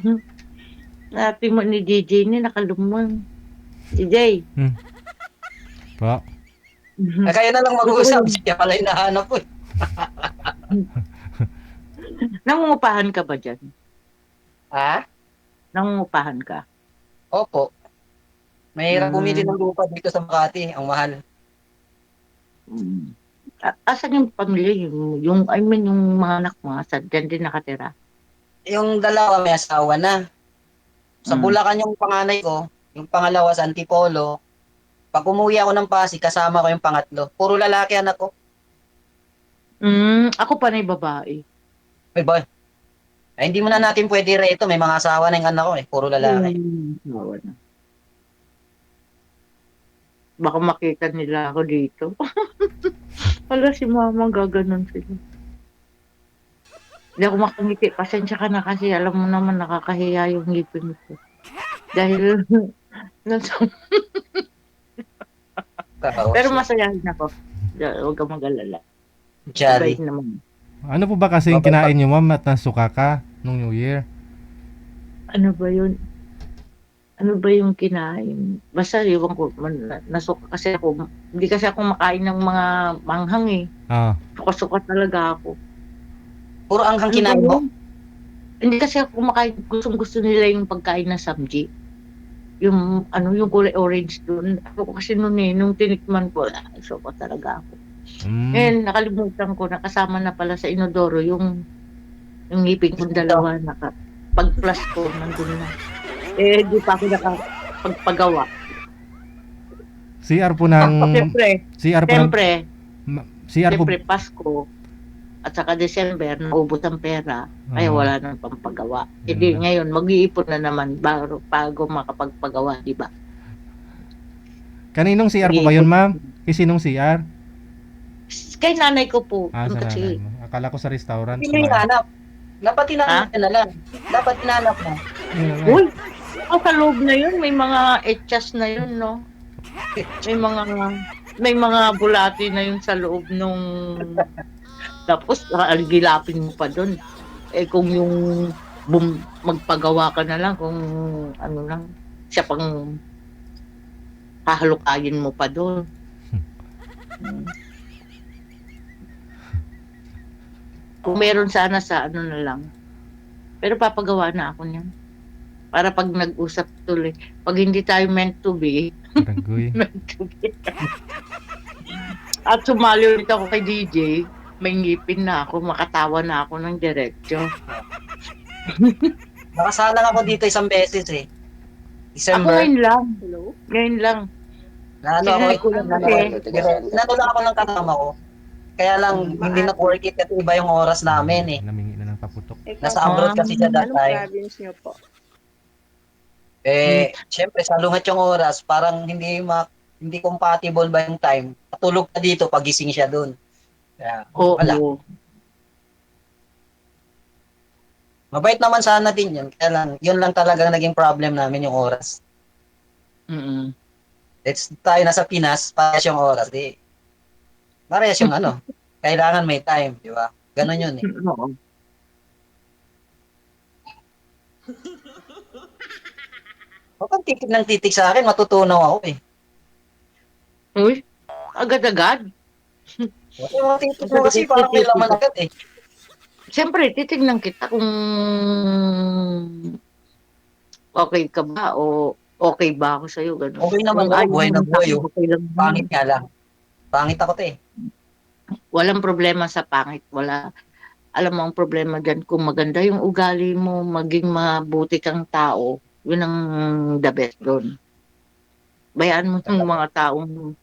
Napi mo ni DJ ni nakalumang. DJ. Pa. Kaya na lang mag-uusap. Siya pala yung nahanap ko. Nangungupahan ka ba dyan? Ha? Nangungupahan ka? Opo. Mahirap bumili ng lupa dito sa Makati. Ang mahal. Asan yung pamilya? Yung mga anak mo, asan? Dyan din nakatira? Yung dalawa may asawa na. Sa Bulacan yung panganay ko. Yung pangalawa sa Antipolo. Pag umuwi ako ng Pasig, kasama ko yung pangatlo. Puro lalaki anak ko. Ako pa na yung babae. Ay, boy. Ay, hindi mo na natin pwede reto. May mga asawa na yung anak ko eh. Puro lalaki. Asawa na. Baka makita nila ako dito. Wala si mama, gaganon sila. Hindi ako makangiti. Pasensya ka na kasi alam mo naman nakakahiya yung ngipin ko. Dahil pero masayahin ako. Huwag kang mag-alala. Jolly. Bait naman. Ano po ba kasi yung kinain nyo, ma'am, at nasuka ka nung New Year? Ano ba yun? Ano ba yung kinain? Basta iwan ko, nasuka kasi ako. Hindi kasi ako makain ng mga manghang eh. Suka-suka talaga ako. Puro anghang kinain mo? Hindi kasi ako makain. Gusto nila yung pagkain ng samji. Yung yung kulay orange doon. Ako kasi noon eh, nung tinikman ko, suka talaga ako. Ngayon, nakalimutan ko, nakasama na pala sa inodoro yung ngipin kong dalawa, pag-plus ko, nandun na. Eh, di pa ako nakapagpagawa. CR po ng... Siyempre, Pasko, at saka December, naubos ang pera, kaya wala nang pampagawa. E di ngayon, mag-iipon na naman bago makapagpagawa, di ba? Kaninong CR po ba yun, ma'am? Sinong CR? Kay nanay ko po. Sa nanay mo. Akala ko sa restaurant. Hindi mo hinanap. Dapat hinanap na lang. Dapat hinanap mo. Uy! Sa loob na yun, may mga etchas na yun, no? May mga bulati na yun sa loob nung... Tapos, gilapin mo pa doon. Eh, kung yung magpagawa ka na lang, kung ano lang, siya pang hahalukayin mo pa doon. Kung meron sana sa ano na lang. Pero papagawa na ako niyan. Para pag nag-usap tuloy. Pag hindi tayo meant to be. Meant to be. At sumali ulit ako kay DJ. May ngipin na ako. Makatawa na ako ng diretso. Nakasalang ako dito isang beses eh. December. Ako ngayon lang. Ngayon lang. Nato lang ako ng kasama ko. Kaya lang, hindi na work it kasi iba yung oras namin eh. Namingi na ng paputok. Nasa abroad kasi siya that time. Anong province niyo po? Siyempre, sa lungat yung oras, parang hindi compatible ba yung time. Patulog ka dito, pagising siya dun. Kaya, wala. Mabait naman sana din yun. Kaya lang, yun lang talagang naging problem namin yung oras. Tayo nasa Pinas, parehas yung oras. Parehas yung kailangan may time, di ba? Ganon yun eh. Huwag kang titig ng titig sa akin, matutunaw ako eh. Uy, agad-agad. Huwag titig mo kasi parang may laman agad eh. Siyempre, titignan kita kung okay ka ba o okay ba ako sa'yo. Ganun. Okay naman ako, buhay na buhay. Pangit nga lang. Pangit ako eh. Walang problema sa pangit. Wala. Alam mo ang problema dyan, kung maganda yung ugali mo, maging mabuti kang tao, yun ang the best doon. Bayaan mo yung mga taong,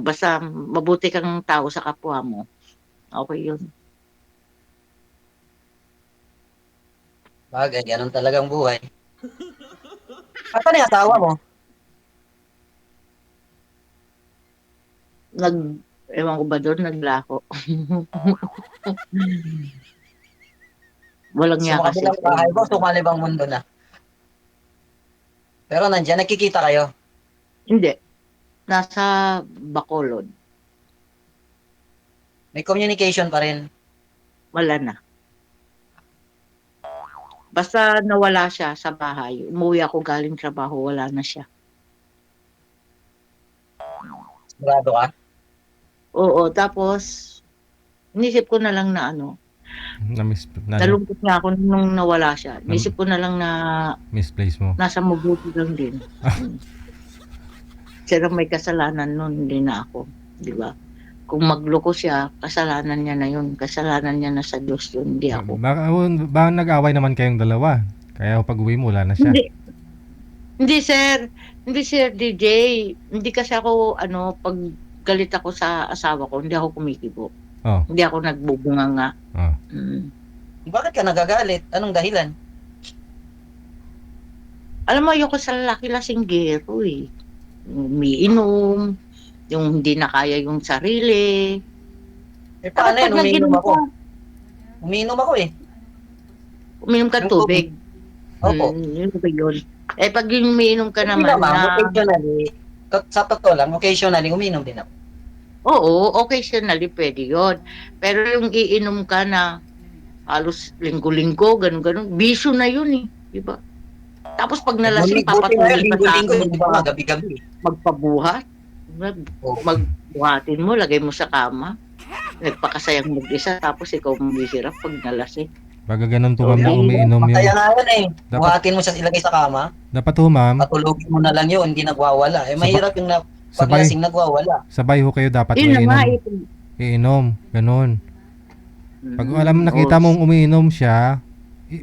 basta mabuti kang tao sa kapwa mo. Okay yun. Bagay, ganun talagang buhay. At ano yung asawa mo? Ewan ko ba doon, naglako. Walang Sa niya kasi. kabilang bahay ko, sumalibang mundo na. Pero nandiyan, nakikita kayo. Hindi. Nasa Bacolod. May communication pa rin. Wala na. Basta nawala siya sa bahay. Umuwi ako galing trabaho, wala na siya. Sigurado ka? Oo, tapos inisip ko na lang na nalungkot nga ako nung nawala siya. Inisip ko na lang na misplace mo. nasa mabuti lang din. Siya lang may kasalanan nun, hindi na ako. Di ba? Kung magloko siya, kasalanan niya na yun. Kasalanan niya na sa Diyos yun, hindi ako. Baka nag-away naman kayong dalawa. Kaya pag uwi mo, wala na siya. Hindi sir. Hindi sir DJ. Hindi kasi ako, pag galit ako sa asawa ko, hindi ako kumikibo. Oh. Hindi ako nagbubunganga. Oh. Bakit ka nagagalit? Anong dahilan? Alam mo, ayoko sa lalaki lasinggero eh. Umiinom, yung hindi na kaya yung sarili. Paano Dapat yun? pag Umiinom naginom ako. ka, Umiinom ako eh. uminom ka Yung tubig. Opo. Yun ba yun? Pag yung umiinom ka Hindi naman na... occasionally, sa totoo lang, occasionally, umiinom din ako. Oo, occasionally pwede yun. Pero yung iinom ka na halos linggo-linggo, ganun-ganun, bisyo na yun eh. Diba? Tapos pag nalasing, papatuloy pa sa akin, Hindi ba gabi-gabi? magpabuhat. Oo. Magbuhatin mo, lagay mo sa kama. Nagpakasayang mag-isa, tapos ikaw maghihirap pag nalasing. Baga ganun po ma'am na umiinom yun. Mataya nga yun eh. Dapat- Buhatin mo siya ilagay sa kama, Dapat ho ma'am, patulogin mo na lang yun, hindi nagwawala. Mahirap yung Sabay. paglasing nagwawala. sabay ho kayo dapat Yun na nga, umiinom. Iinom, ganun. Pag Mm. nakita mong umiinom siya,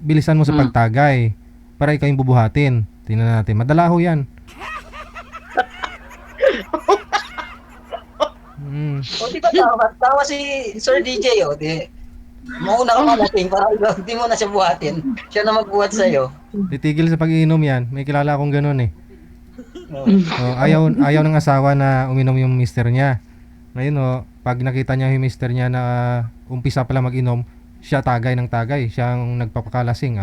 bilisan mo sa Mm. pagtagay para ikaw yung bubuhatin. Tingnan natin. Madala ho yan. O di ba tawa si Sir DJ o di. Mauna ka malasing para hindi mo na siya buhatin. Siya na magbuhat sa'yo. Titigil sa pag-iinom yan. May kilala akong ganun eh. Oh. So, ayaw ng asawa na uminom yung mister niya. Ngayon pag nakita niya yung mister niya na umpisa pala mag-inom, siya tagay ng tagay. Siya ang nagpapakalasing.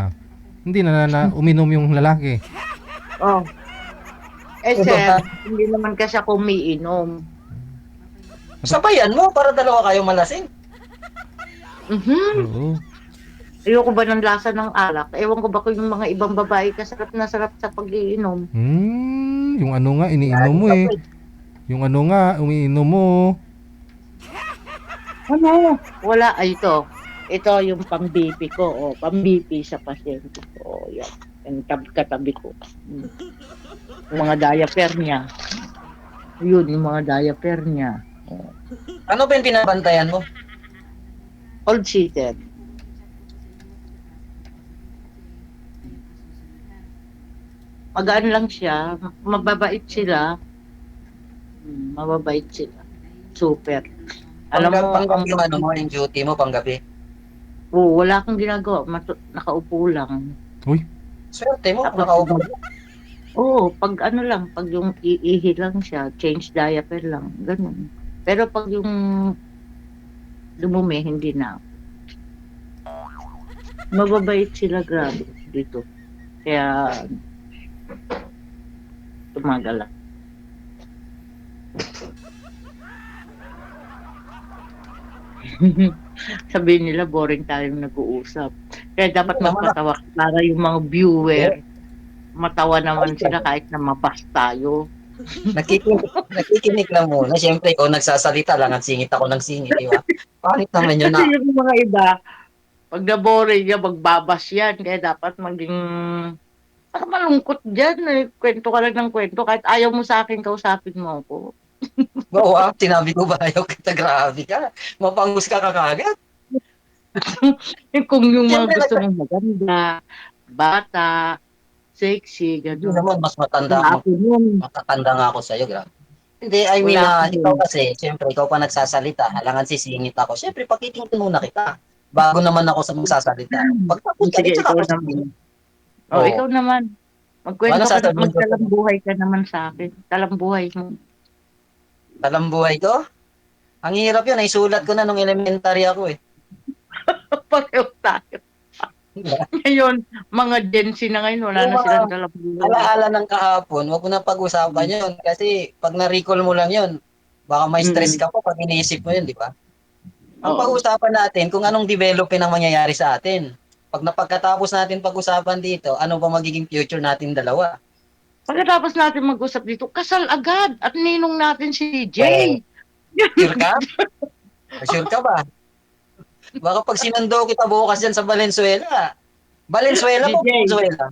Hindi na uminom yung lalaki. Oh. Sir, hindi naman kasi ako umiinom. Sabayan mo para dalawa kayo malasing. Oo. Ayoko ba ng lasa ng alak? Ewan ko ba kung yung mga ibang babae kasarap na sarap sa pag-iinom. Yung ano nga, iniinom mo eh. Yung ano nga, umiinom mo. Ano? Wala. Ay, ito. Ito yung pang-BP ko. Pang-BP sa pasyente ko. Yan. Yung katabi ko. Yung mga diaper niya. Yun, yung mga diaper niya. Ano ba yung pinabantayan mo? Old seated. Magaan lang siya. Mababait sila. Mababait sila. Super. Alam mo, Panggabi yung ano mo, yung duty mo panggabi. wala kang ginagawa. Nakaupo lang. Swerte mo, Tapos, nakaupo. Oo, pag ano lang, pag yung iihi lang siya, change diaper lang, ganun. Pero pag yung lumumi, hindi na. Mababait sila, grabe, dito. Kaya, tumagal lang. Sabihin nila, boring tayong nag-uusap. Kaya dapat magpatawa para yung mga viewer, matawa naman sila kahit na mabas tayo. Nakikinig lang muna. Siyempre, ikaw nagsasalita lang at singit ako ng singit, di ba? Pangit naman yun na. Kasi yung mga iba, pag na-boring niya, magbabas yan. Kaya dapat maging, parang malungkot dyan. Kwento ka lang ng kwento. Kahit ayaw mo sa akin, kausapin mo ako. Oo, sinabi ko ba ayaw kita, grabe ka. Mapangus ka kagad. Kung yung mga Siyempre, gusto mong maganda, bata, sexy, Hindi gano'n. naman, mas matanda ako. Matatanda nga ako sa'yo, grabe. Hindi, I mean, Wala akong ikaw kasi, siyempre, ikaw pa nagsasalita. Halangan sisingit ako. Siyempre, pakikinggan muna kita. Bago naman ako sa magsasalita. Pagtapos ka, Sige, tsaka ikaw ako naman. sisingit. Oh, ikaw naman. Magkwento Ano ka, sasabihin ko? magtalambuhay ka naman sa akin. Talambuhay mo. Talambuhay ko? Ang hirap yun, naisulat ko na nung elementary ako eh. Pareho tayo. Ngayon, mga Gen Z na ngayon, wala na silang talagang. Alaala ng kahapon, wag mo na pag-usapan yun. Kasi pag na-recall mo lang yun, baka may stress ka pa pag iniisip mo yun, di ba? Ang Oo. pag-usapan natin, kung anong development ang mangyayari sa atin. Pag napagkatapos natin pag-usapan dito, ano ba magiging future natin dalawa? Pagkatapos natin mag-usap dito, kasal agad at ninong natin si Jay. Sure ka? Sure ka ba? Baka pag sinundo kita bukas dyan sa Valenzuela. Valenzuela po, DJ. Valenzuela.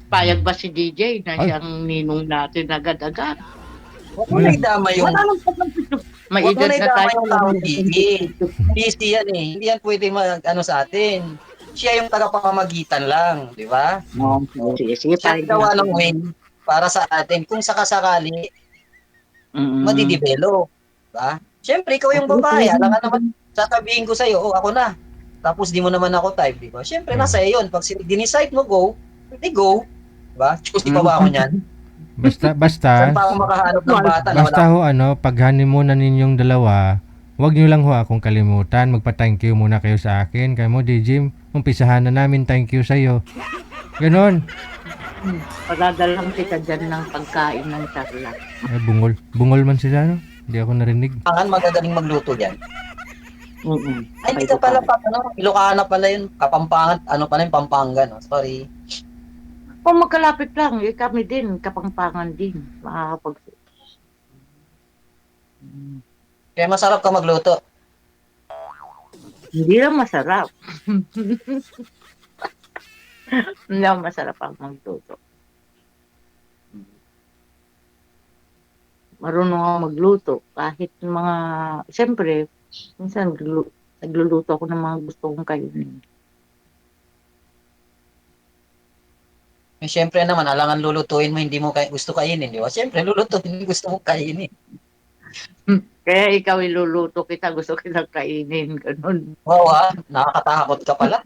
Payag ba si DJ na siyang ninong natin agad-agad? Huwag mo na idama yung... Wala nang pagkakasip. May Huwag mo edad na na idama tayo. yung taong Gigi. Busy yan eh. Hindi yan pwede ano sa atin. Siya yung tagapamamagitan lang, di ba? Sige, sige. Siya ang gawa ng way para sa atin. Kung sakasakali, madidevelop. Diba? Siyempre, ikaw yung babae. Alam ka naman, sasabihin ko sa'yo, oh, ako na. Tapos di mo naman ako type, di ba? Siyempre, nasa iyo yun. Pag dinicide mo, go. Hindi go. Diba? Choose pa ba ako niyan? Basta, Saan pa ako makahanap ng bata na basta ho, pag honeymoonan ninyong dalawa, huwag nyo lang ho akong kalimutan. Magpa-thank you muna kayo sa akin. Kaya mo, DJ, umpisahan na namin thank you sa'yo. Ganon. Padadalang kita dyan ng pagkain ng tarlac. Ay, bungol. Bungol man sila, no? Hindi ako narinig. Pangan magagaling magluto yan. Ay, hindi ka pala Ilocana pala yun. Kapampangan, pala yung Pampanga, no? Sorry. Kung magkalapit lang, kami din, Kapampangan din. Makakapag... Kaya masarap ka magluto. Hindi lang masarap. Hindi lang masarap ang magluto. Marunong ako magluto. Kahit mga... Siyempre, minsan nagluluto ako ng mga gusto kong kainin. Eh, siyempre naman, alangan lulutuin mo, hindi mo gusto kainin, di ba? Siyempre, lulutuin mo gusto mo kainin. Kaya ikaw iluluto kita, gusto kitang kainin, ganun. Wow, ha? Nakakatakot ka pala.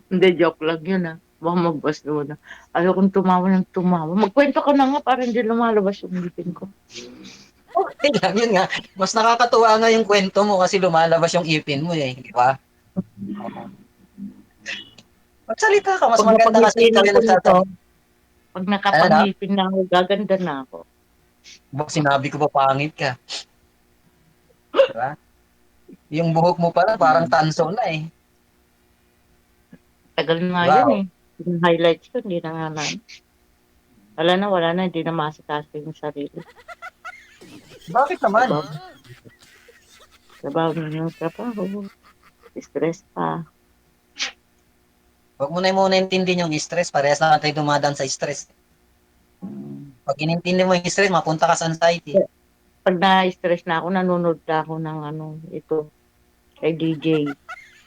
Hindi, joke lang yun, ha. Baka magbas na. Ayokong tumawa ng tumawa. Magkwento ka na nga para hindi lumalabas yung ngipin ko. Okay lang, yun nga. Mas nakakatuwa nga yung kwento mo kasi lumalabas yung ipin mo eh, di ba? Magsalita ka, mas maganda kasi ikaw yung nagsasalita. Pag nakapangipin na ako, gaganda na ako. Baka sinabi ko pa pangit ka. Diba? Yung buhok mo pala parang tanso na eh. Tagal na Wow. yun eh. Yung highlights ko, hindi na nga na. Wala na, hindi na masitaas yung sarili. Bakit naman? Trabaho na yung trabaho. Stress pa. Huwag mo na muna intindihin yung stress. Parehas na tayo dumadaan sa stress. Pag inintindi mo yung stress, mapunta ka sa anxiety. Pag na-stress na ako, nanonood na ako ng ito, kay DJ.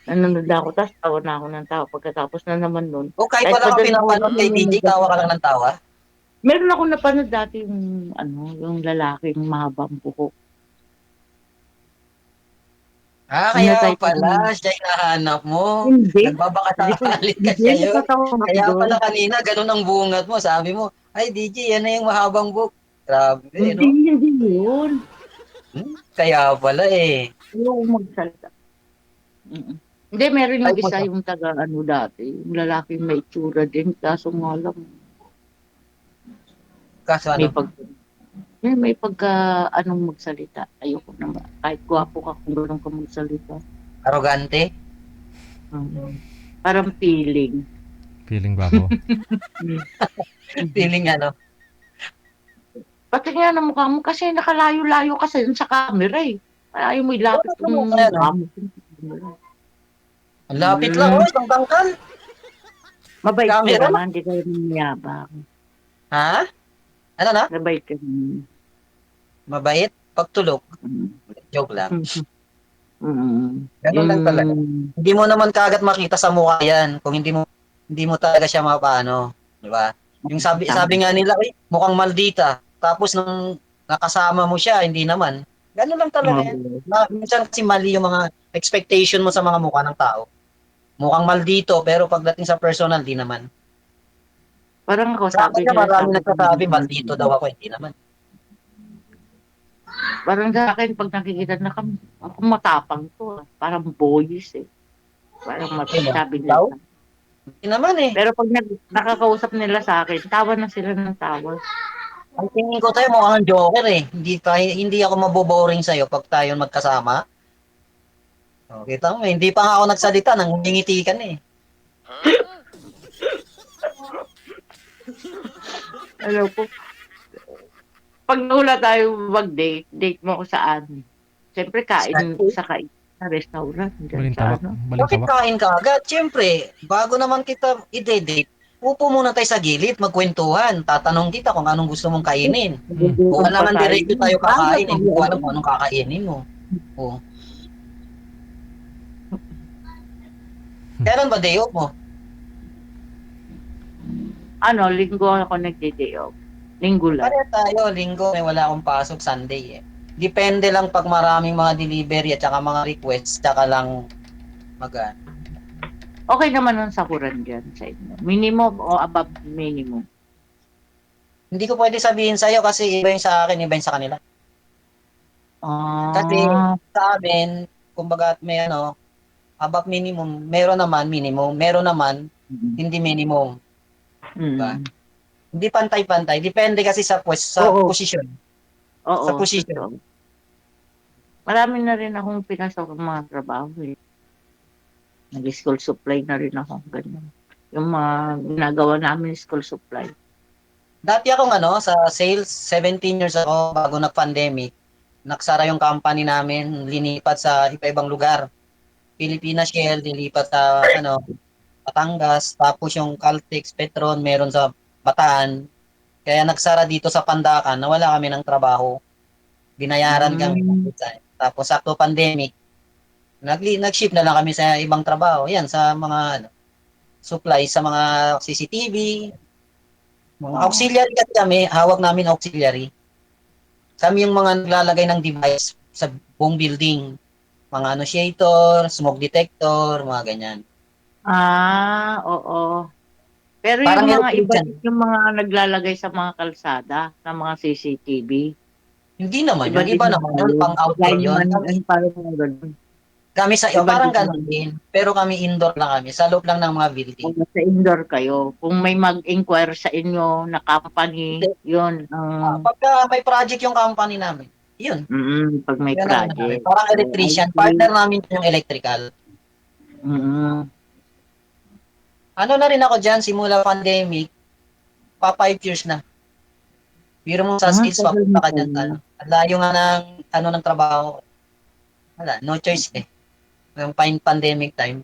Nanonood na ako, tapos tawa na ako ng tawa. Pagkatapos na naman nun. O kahit wala kang pinapanood kay DJ, tawa ka lang ng tawa. Meron ako napanood dati yung, yung lalaking mahabang buhok. Kaya pala, siya yung nahanap mo. Hindi. Nagbabakatalit ka siya yun. Kaya pala kanina, ganun ang bungat mo. Sabi mo, ay DJ, yan na yung mahabang buhok. Grabe, no? Hindi yun. Kaya pala eh. Ayaw magsalita. Hindi, meron yung isa yung taga dati. Yung lalaking may itsura din. Kaso nga lang. Kaso ano? May pagka magsalita. Ayoko naman. Kahit gwapo ka kung gano'n ka magsalita. Arrogante? Parang feeling. Feeling babo. Feeling ano? Pati nga na mukha mo kasi nakalayo-layo ka sa camera eh. Ayaw mo ilapit yung mukha mo. Ang lapit lang, isang tangkal. Mabait ka Camera? naman, hindi kayo mayabang. Ha? Ano na? Mabait ka naman. Mabait? Pagtulog? Joke lang. Ganun lang Yung- talaga. Hindi mo naman kagad makita sa mukha yan kung hindi mo talaga siya mapaano, di ba? Yung sabi nga nila, mukhang maldita. Tapos nung nakasama mo siya, hindi naman. Ganun lang talaga yan. Minsan kasi mali yung mga expectation mo sa mga mukha ng tao. Mukhang maldito, pero pagdating sa personal, di naman. Parang ako Sa sabi akin, marami nila, nagsasabi, maldito daw ako, hindi naman. Parang sa akin, pag nakikita na kami, ako matapang to. Parang boys eh. Parang sabi Ikaw? nila. Hindi naman eh. Pero pag nakakausap nila sa akin, tawa na sila ng tawa. Ang tingin ko tayo mukhang joker eh. Hindi ako maboboring sa'yo pag tayo magkasama. Oh, kita mo, hindi pa nga ako nagsalita nang ngingiti ka na eh. Alam ko, pag naula tayo mag-date, date mo ako saan? Siyempre, kain sa restaurant. Dyan sa ano. Bakit kain ka agad? Siyempre, bago naman kita i-date, upo muna tayo sa gilid, magkwentuhan. Tatanong kita kung anong gusto mong kainin. Kung naman diretso tayo kakain, hindi ko alam kung anong kakainin mo. Oh. Kailan ba day off mo? Ano, linggo ako nagde-day off. Linggo lang. Pare tayo, linggo, may wala akong pasok, Sunday eh. Depende lang pag maraming mga delivery at saka mga requests, saka lang Okay naman ang sakuran dyan sa inyo. Minimum o above minimum? Hindi ko pwede sabihin sa'yo kasi iba yung sa akin, iba yung sa kanila. Kasi sa amin, kumbaga may above minimum, meron naman minimum, meron naman hindi minimum. Diba? Hindi pantay-pantay, depende kasi sa posisyon. Oo. Sa posisyon. Marami na rin akong pinasok ng mga trabaho eh. Nag-school supply na rin ako. Ganyan. Yung mga ginagawa namin school supply. Dati akong sa sales, 17 years ako bago nag-pandemic. Naksara yung company namin, linipat sa iba-ibang lugar. Pilipinas Shell, lilipat sa Batangas, tapos yung Caltex, Petron, meron sa Bataan. Kaya nagsara dito sa Pandacan, nawala kami ng trabaho. Binayaran kami. Tapos sakto pandemic, nag-shift na lang kami sa ibang trabaho. Yan, sa mga supplies, sa mga CCTV, mga auxiliary kasi kami, hawak namin auxiliary. Kami yung mga naglalagay ng device sa buong building. Mga annunciator, smoke detector, mga ganyan. Oo. Pero Parang yung mga iba, electrician. yung mga naglalagay sa mga kalsada, sa mga CCTV. Hindi naman, yung iba naman, pang outdoor yun. Kami parang ganun din. Pero kami indoor lang kami, sa loob lang ng mga building. Kung sa indoor kayo, kung may mag-inquire sa inyo na company, yun. Pagka may project yung company namin, yun. Pag may Yan project. Parang electrician, partner namin yung electrical. Ano na rin ako dyan, simula pandemic, 5 years na. Biro mo sa skills, papunta ka dyan. Layo nga ng trabaho. Wala, no choice eh. Yung pandemic time.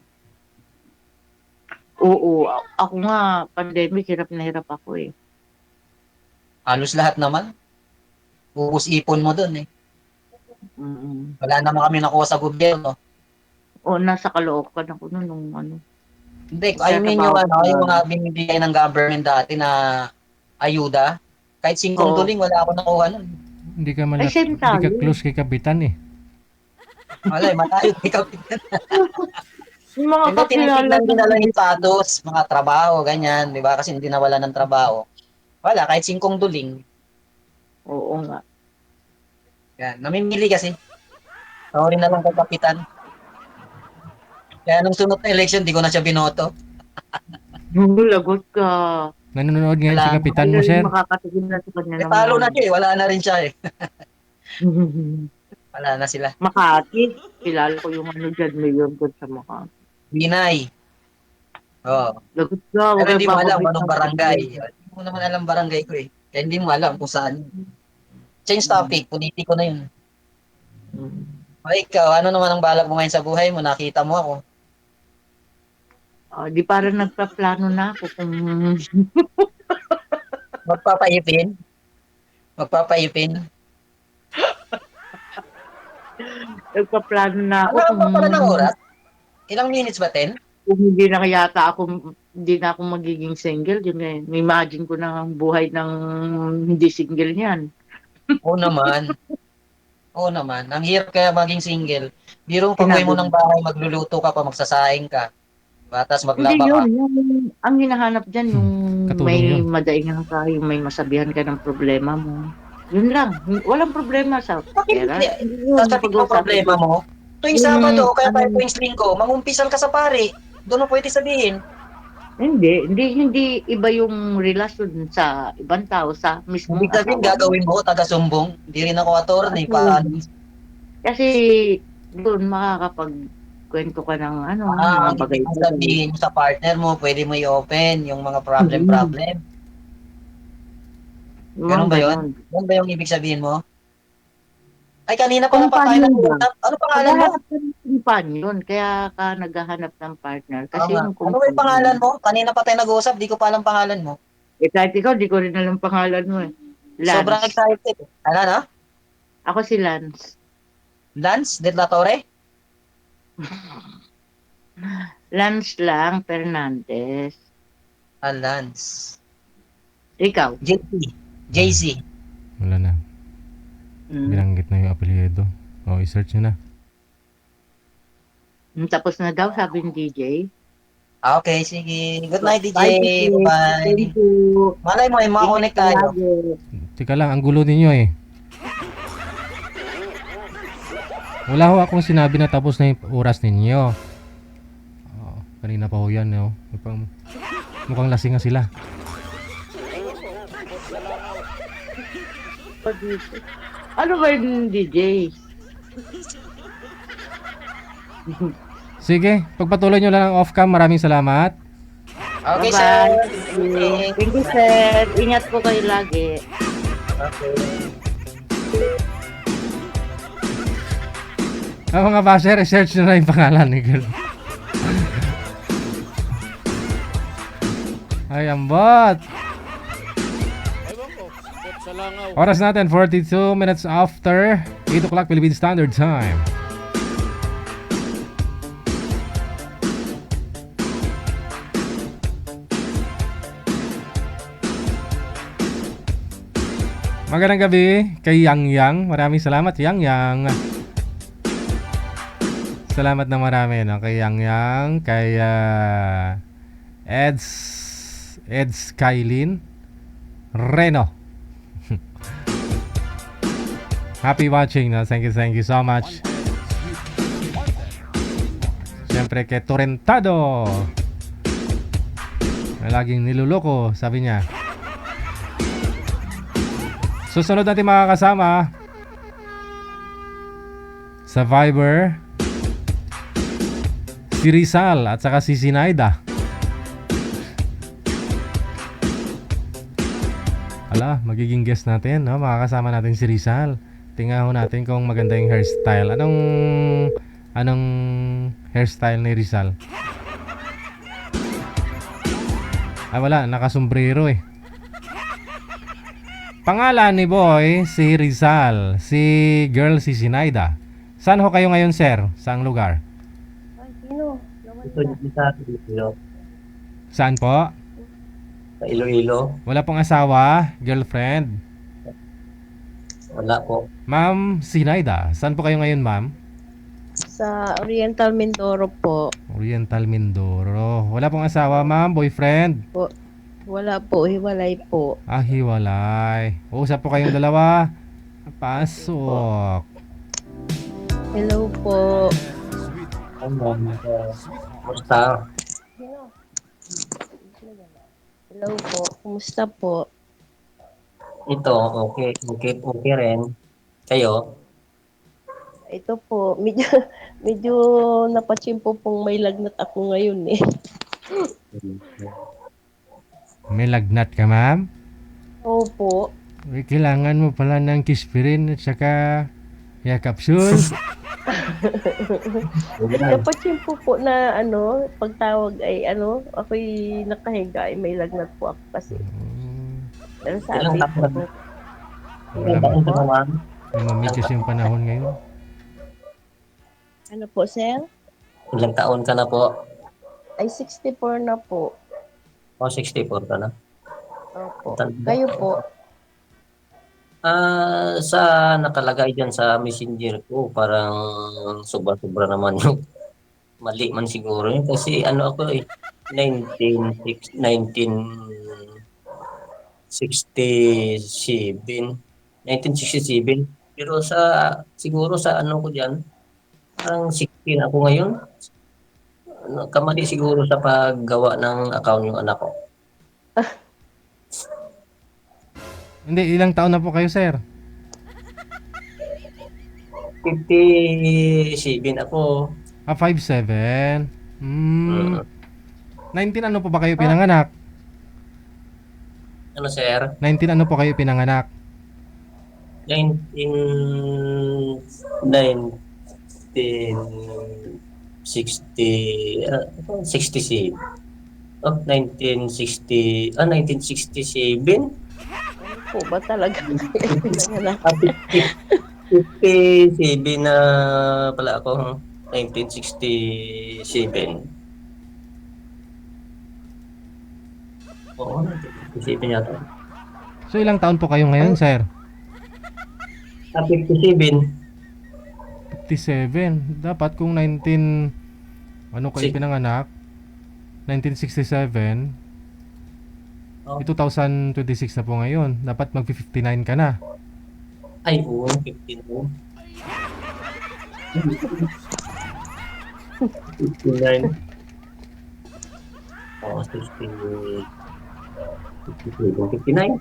Oo, ako nga, pandemic, hirap na hirap ako eh. Halos lahat naman. Ubus ipon mo dun eh. Wala naman kami nakuha sa gobyerno. O, nasa Caloocan ako nun, nung Hindi, I mean yung mga binibigay ng government dati na ayuda. Kahit 5 tuling, wala ako nakuha nun. Hindi ka close kay Kapitan eh. Wala, matayo kay Kapitan. Yung mga Hindi, tinitignan din na lang yung status, mga trabaho, ganyan, di ba? Kasi hindi nawala ng trabaho. Wala, kahit 5 duling. Oo nga. Yan, namimili kasi. Sorry na lang kay Kapitan. Kaya nung sunod na election, di ko na siya binoto. Lagot ka. Nanonood ngayon si Kapitan mo, sir. Makakatigil na sa kanya. Talo na siya eh, wala na rin siya eh. Wala na sila. Makati. Kilala ko yung dyan, mayor ko sa Makati. Binay. Oo. Lagot ka. Pero hindi mo alam anong barangay. Hindi mo naman alam barangay ko eh. Kaya hindi mo alam kung saan. Change topic, politiko na yun. O ikaw, ano naman ang balak mo ngayon sa buhay mo? Nakita mo ako. Di parang nagpa-plano na ako kung... Magpapaipin? Nagpa-plano na ako Ano ba pala ng oras? Ilang minutes ba, 10? Kung hindi na ako magiging single, yun imagine ko na ang buhay ng hindi single niyan. Oo naman. Ang hirap kaya maging single. Biro pag-uwi mo ng bahay, magluluto ka pa, magsasaing ka. Tapos maglaba Hindi ka. yun. Ang hinahanap dyan, yung Katulong may yun. madaingan ka, yung may masabihan ka ng problema mo. Yun lang. Walang problema sa pera. Hindi. Yun, Sasabihin mo problema mo. Tuwing Yung, Sabado, kaya tayo ano, tuwing Linggo, mangumpisal ka sa pari. Doon mo pwede sabihin. hindi iba yung relasyon sa ibang tao sa mismong Ibig sabihin, asawa. gagawin mo, taga-sumbong. Hindi rin ako attorney. Paano? Kasi doon makakapagkwento ka ng ano, Ah, mga bagay. ibig sabihin mo sa partner mo, pwede mo i-open yung mga problem. Ganun ba yun? Ganun ba yung ibig sabihin mo? Ay, kanina pa pa tayo nag-uusap. Ano pangalan mo? Naghahanap ka ng companion, kaya ka naghahanap ng partner. Kasi yung Ano ba yung pangalan mo? Kanina pa tayo nag-uusap, di ko pa alam pangalan mo. Eh, kahit ikaw, di ko rin alam pangalan mo eh. Lance. Sobrang excited. Ano, no? Ako si Lance. Lance De La Torre? Lance lang, Fernandez. Lance. Ikaw? JC. Wala na. Binanggit na yung apelyido. O, i-search nyo na. Tapos na daw, sabi ni DJ. Okay, sige. Good night, DJ. Bye, DJ. Bye. Thank you. Malay mo, makakonect tayo. Teka lang, ang gulo ninyo eh. Wala ho akong sinabi na tapos na yung oras ninyo. Oh, kanina pa ho yan, no? Mukhang lasing nga sila. Ano ba yung DJ? Sige, pagpatuloy nyo lang ang off-cam. Maraming salamat. Okay, Bye-bye. sir. Thank you, sir. Ingat po kayo lagi. Okay. Mga basher, research nyo na yung pangalan ni girl. Ay, ambot. Oras natin, 42 minutes after 8 o'clock Philippine Standard Time. Magandang gabi kay Yang Yang. Maraming salamat, Yang Yang. Salamat na marami, no? Kay Yang Yang, kay Eds Kailin Reno. Happy watching, no? Thank you so much. Siyempre kay Torrentado, na laging niluloko, sabi niya. Susunod natin mga kasama sa Viber, si Rizal at saka si Sinaida. Ala, magiging guest natin, no? Makakasama natin si Rizal. Tingnan ho natin kung maganda yung hairstyle. Anong hairstyle ni Rizal? Ay wala, nakasombrero eh. Pangalan ni boy, si Rizal. Si girl, si Sinaida. Saan ho kayo ngayon, sir? Saang lugar? Ito dito sa Iloilo. Saan po? Sa Iloilo. Wala pong asawa, girlfriend. Wala po. Ma'am Sinaida, saan po kayo ngayon, ma'am? Sa Oriental Mindoro po. Oriental Mindoro. Wala pong asawa, ma'am, boyfriend. Wala po, hiwalay po. Ah, hiwalay. Usap po kayong dalawa. Pasok. Hello po. Basta, Hello po. Kumusta po? ito, okay rin. Kayo? Ito po, medyo napachimpo pong may lagnat ako ngayon eh. May lagnat ka, ma'am? Opo. Uy, kailangan mo pala ng Kispirin at saka capsule. Napachimpo po na pagtawag ay ako'y nakahiga ay may lagnat po ako kasi. Pero sabi ko, Ilang taon ka na, ma'am? Mamamit kasi yung panahon ngayon. ano po sir? Ilang taon ka na po? Ay 64 na po. O, 64 ka na? Opo. Kayo po? Sa nakalagay dyan sa messenger ko, parang sobra-sobra naman yung mali man siguro yun. Kasi ako 1967. 1967. Pero siguro sa ano ko diyan, parang 16 ako ngayon. Kamali siguro sa paggawa ng account yung anak ko. Hindi, ilang taon na po kayo, sir? 57 ako. 5'7". Mm. 19 ano po ba kayo pinanganak? Ano sir? 19 ano po kayo pinanganak? 1960, 67. Oh, 1967. Po ba talaga? Pinanganak. 57 na pala ako. 1967. Oo, 1967 yata. So ilang taon po kayo ngayon, sir? 57. 57. Dapat kung 19 ano kayo pinanganak? 1967. Oh. 2026 na po ngayon. Dapat mag-59 ka na. Ay, oo, 15 mo. 59. Oh, 60. 59.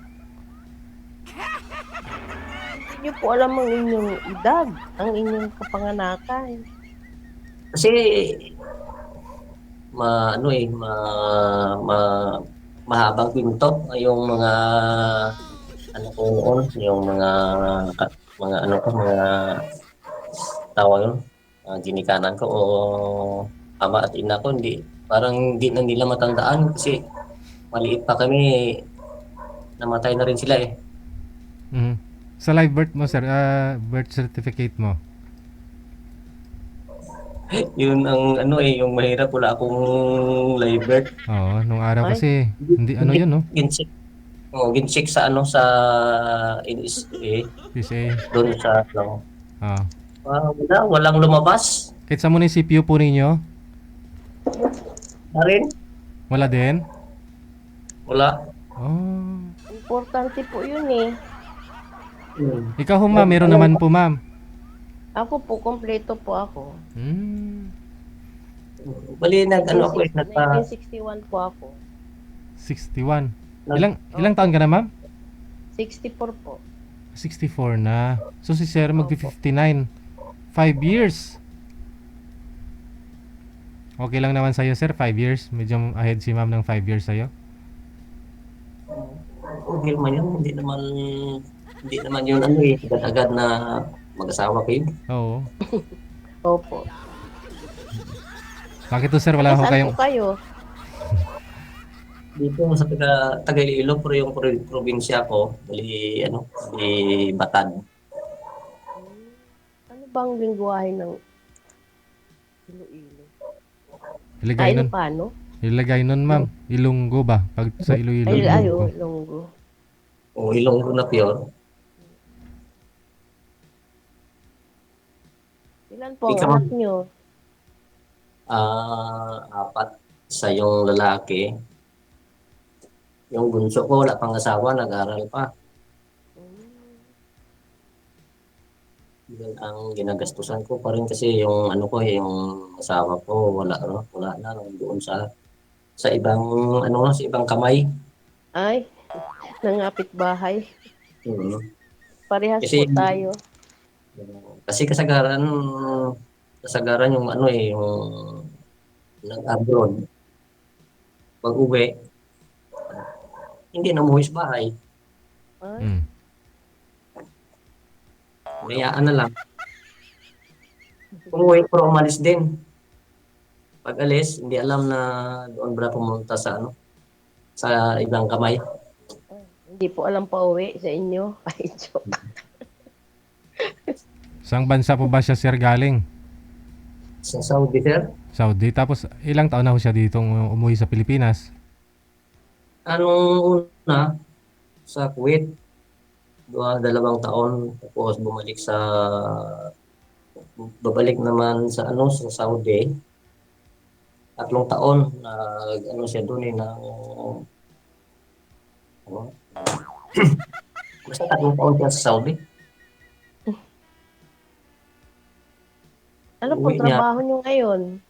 Hindi niyo po alam ang inyong edad, ang inyong kapanganakan. Kasi mahabang kwento yung mga ano ko noon, yung mga tawag yun, ginikanan ko o ama at ina ko, parang hindi na nila matandaan kasi maliit pa kami, namatay na rin sila eh. Mhm. Sa live birth mo, sir, birth certificate mo. Yun ang yung mahirap, wala akong live birth. Oo, nung araw kasi hindi ano yun, no? Gincheck sa sa NSA, PSA. doon sa walang lumabas. Kahit sa munisipyo po ninyo, Na rin? wala din? Wala. Oh. Importante po yun eh. Ikaw ho, ma'am, meron naman po, ma'am. Ako po, kompleto po ako. Bali, ako 1961 po ako. 61. Ilang taon ka na, ma'am? 64 po. 64 na. So si sir magpi-59. 5 years. Okay lang naman sa'yo, sir, 5 years. Medyo ahead si ma'am ng 5 years sa'yo. Okay naman yun. Hindi naman yun agad-agad na mag-asawa kayo. Oo. Opo. Bakit to, sir? Wala ho Saan kayong... po kayo? Dito sa taga Iloilo, pero yung probinsya ko, bali Batad. Ano bang lingwahe ng Iloilo? Ilagay nun. Paano? Ilagay nun, ma'am. Ilonggo ba? Pag sa Iloilo. Ilonggo. O Ilonggo na pure. Ilan po ang anak nyo? 4. Sa yung lalaki. Yung bunso ko, wala pang asawa, nag-aral pa. Yun ang ginagastusan ko pa rin kasi yung yung asawa ko, wala na doon sa ibang sa ibang kamay. Ay, nangapit bahay. Parehas Kasi, po tayo. Kasi kasagaran yung yung nag-abroad. Pag-uwi, hindi na umuwi sa bahay. Hayaan na lang. Umuwi pero umalis din. Pag alis, hindi alam na doon ba pumunta sa sa ibang kamay. Hindi po alam pa uwi sa inyo. Ay, joke. Saang bansa po ba siya, sir, galing? Sa Saudi, sir? Saudi. Tapos ilang taon na ho siya dito umuwi sa Pilipinas? Anong una? Sa Kuwait. 2 taon. Tapos babalik naman sa sa Saudi. 3 taon siya doon Basta 3 taon siya sa Saudi. Ano Uwi pong niya. trabaho niyo ngayon?